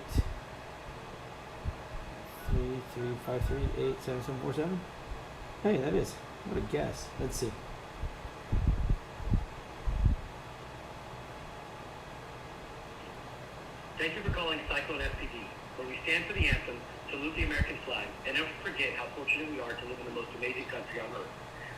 3 3 5 3 8 7 7 4 7. Hey, that is. What a guess. Let's see. Thank you for calling Cyclone FPV, where we stand for the anthem, salute the American flag, and never forget how fortunate we are to live in the most amazing country on earth.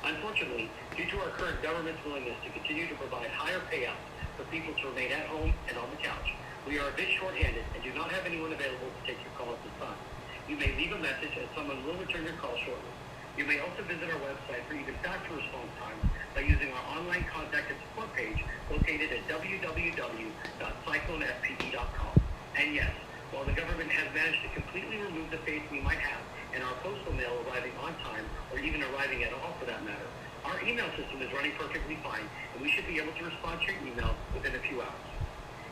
Unfortunately, due to our current government's willingness to continue to provide higher payouts for people to remain at home and on the couch, we are a bit short-handed and do not have anyone available to take your call at this time. You may leave a message and someone will return your call shortly. You may also visit our website for even faster response times by using our online contact and support page located at www.cyclonefpv.com. And yes, while the government has managed to completely remove the faith we might have in our postal mail arriving on time, or even arriving at all for that matter, our email system is running perfectly fine, and we should be able to respond to your email within a few hours.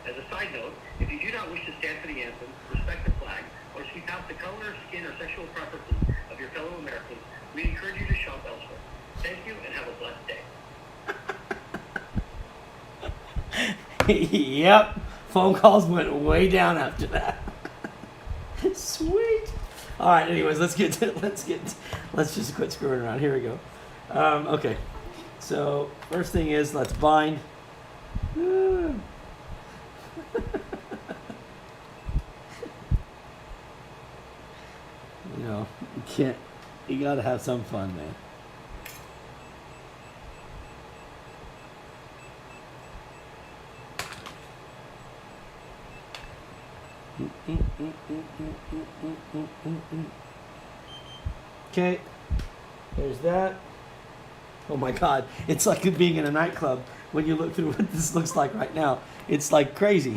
As a side note, if you do not wish to stand for the anthem, respect the flag, or speak out the color, skin, or sexual preferences of your fellow Americans, we encourage you to shop elsewhere. Thank you, and have a blessed day. Yep. Phone calls went way down after that. Sweet. All right. Anyways, let's just quit screwing around. Here we go. Okay. So first thing is let's bind. You know, you can't. You gotta have some fun, man. Okay, there's that. Oh my God, it's like being in a nightclub when you look through what this looks like right now. It's like crazy.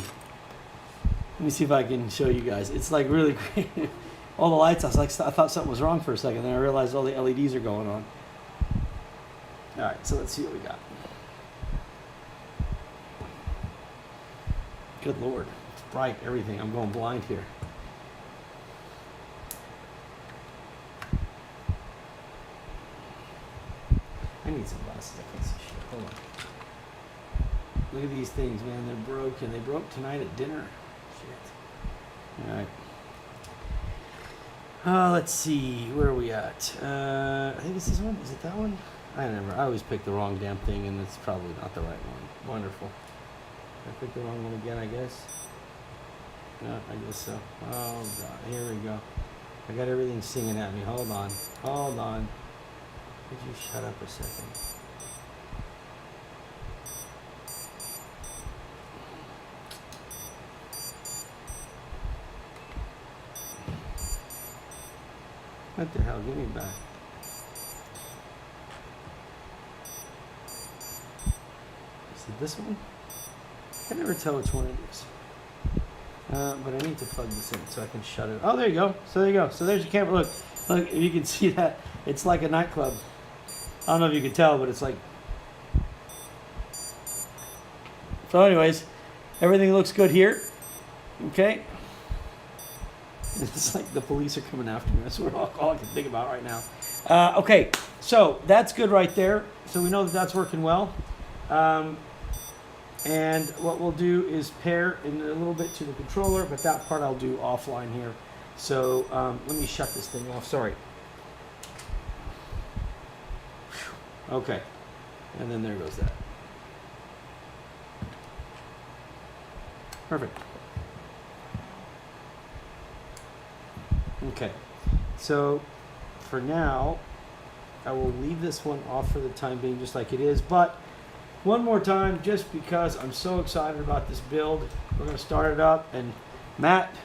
Let me see if I can show you guys. It's like really crazy. All the lights, I thought something was wrong for a second, then I realized all the LEDs are going on. All right, so let's see what we got. Good Lord, it's bright, everything. I'm going blind here. I need some glasses. I can't see shit. Hold on. Look at these things, man. They're broken. They broke tonight at dinner. Shit. All right. Let's see. Where are we at? I think it's this one. Is it that one? I always pick the wrong damn thing, and it's probably not the right one. Wonderful. I picked the wrong one again, I guess. No, I guess so. Oh, God. Here we go. I got everything singing at me. Hold on. Hold on. Could you shut up a second? What the hell? Give me back. Is it this one? I can never tell which one it is. But I need to plug this in so I can shut it. Oh, there you go. So there you go. So there's your camera. Look, if you can see that, it's like a nightclub. I don't know if you can tell, but it's like. So anyways, everything looks good here. Okay. It's like the police are coming after me. That's all I can think about right now. Okay, so that's good right there. So we know that that's working well. And what we'll do is pair in a little bit to the controller, but that part I'll do offline here. So let me shut this thing off. Sorry. Okay, and then there goes that. Perfect. Okay, so for now, I will leave this one off for the time being just like it is, but one more time, just because I'm so excited about this build, we're going to start it up, and Matt,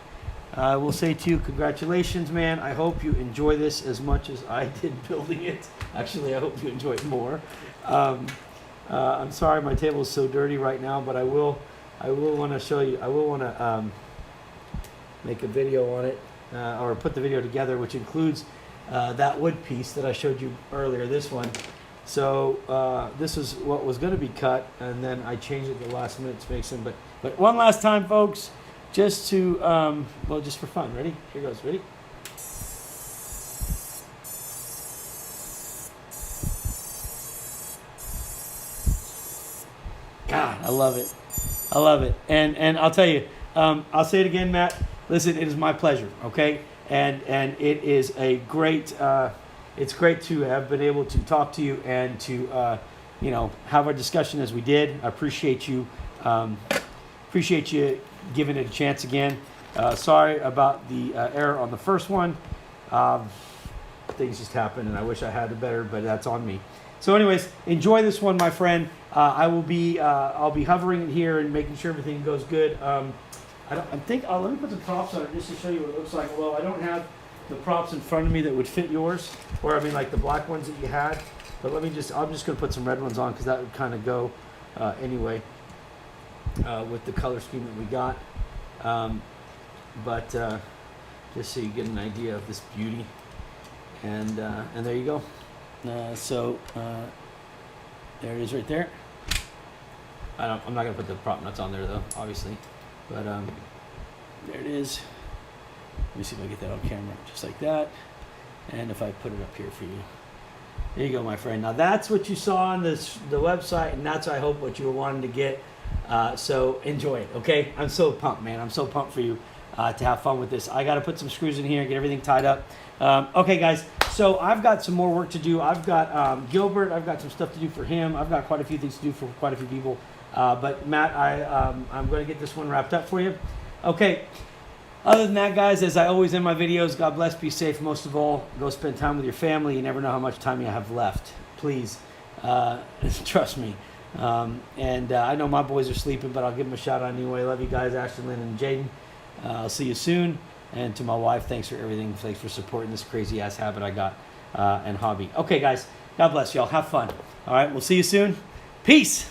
I will say to you, congratulations, man. I hope you enjoy this as much as I did building it. Actually, I hope you enjoy it more. I'm sorry my table is so dirty right now, but I will I will want to show you. I will want to make a video on it, or put the video together, which includes that wood piece that I showed you earlier. This one. So this is what was going to be cut, and then I changed it at the last minute to make some. But one last time, folks, just to well, just for fun. Ready? Here goes. Ready? God, I love it. I love it. And I'll tell you, I'll say it again, Matt. Listen, it is my pleasure. Okay, and it is a great. It's great to have been able to talk to you and to have our discussion as we did. I appreciate you. Appreciate you giving it a chance again. Sorry about the error on the first one. Things just happen, and I wish I had it better, but that's on me. So, anyways, enjoy this one, my friend. I'll be hovering it here and making sure everything goes good. Let me put the props on it just to show you what it looks like. Well, I don't have the props in front of me that would fit yours, or I mean, like the black ones that you had. But I'm just going to put some red ones on because that would kind of go anyway with the color scheme that we got. Just so you get an idea of this beauty, and there you go. There it is right there. I'm not gonna put the prop nuts on there though, obviously, but there it is. Let me see if I get that on camera, just like that. And if I put it up here for you, there you go, my friend. Now that's what you saw on the website, and that's I hope what you were wanting to get. So enjoy it, okay? I'm so pumped, man. I'm so pumped for you to have fun with this. I got to put some screws in here and get everything tied up. Okay, guys. So I've got some more work to do. I've got Gilbert. I've got some stuff to do for him. I've got quite a few things to do for quite a few people. But Matt, I'm going to get this one wrapped up for you. Okay. Other than that, guys, as I always end my videos, God bless, be safe. Most of all, go spend time with your family. You never know how much time you have left. Please, trust me. I know my boys are sleeping, but I'll give them a shout out anyway. Love you guys, Ashton, Lynn, and Jaden. I'll see you soon. And to my wife, thanks for everything. Thanks for supporting this crazy ass habit I got and hobby. Okay, guys, God bless y'all. Have fun. All right, we'll see you soon. Peace.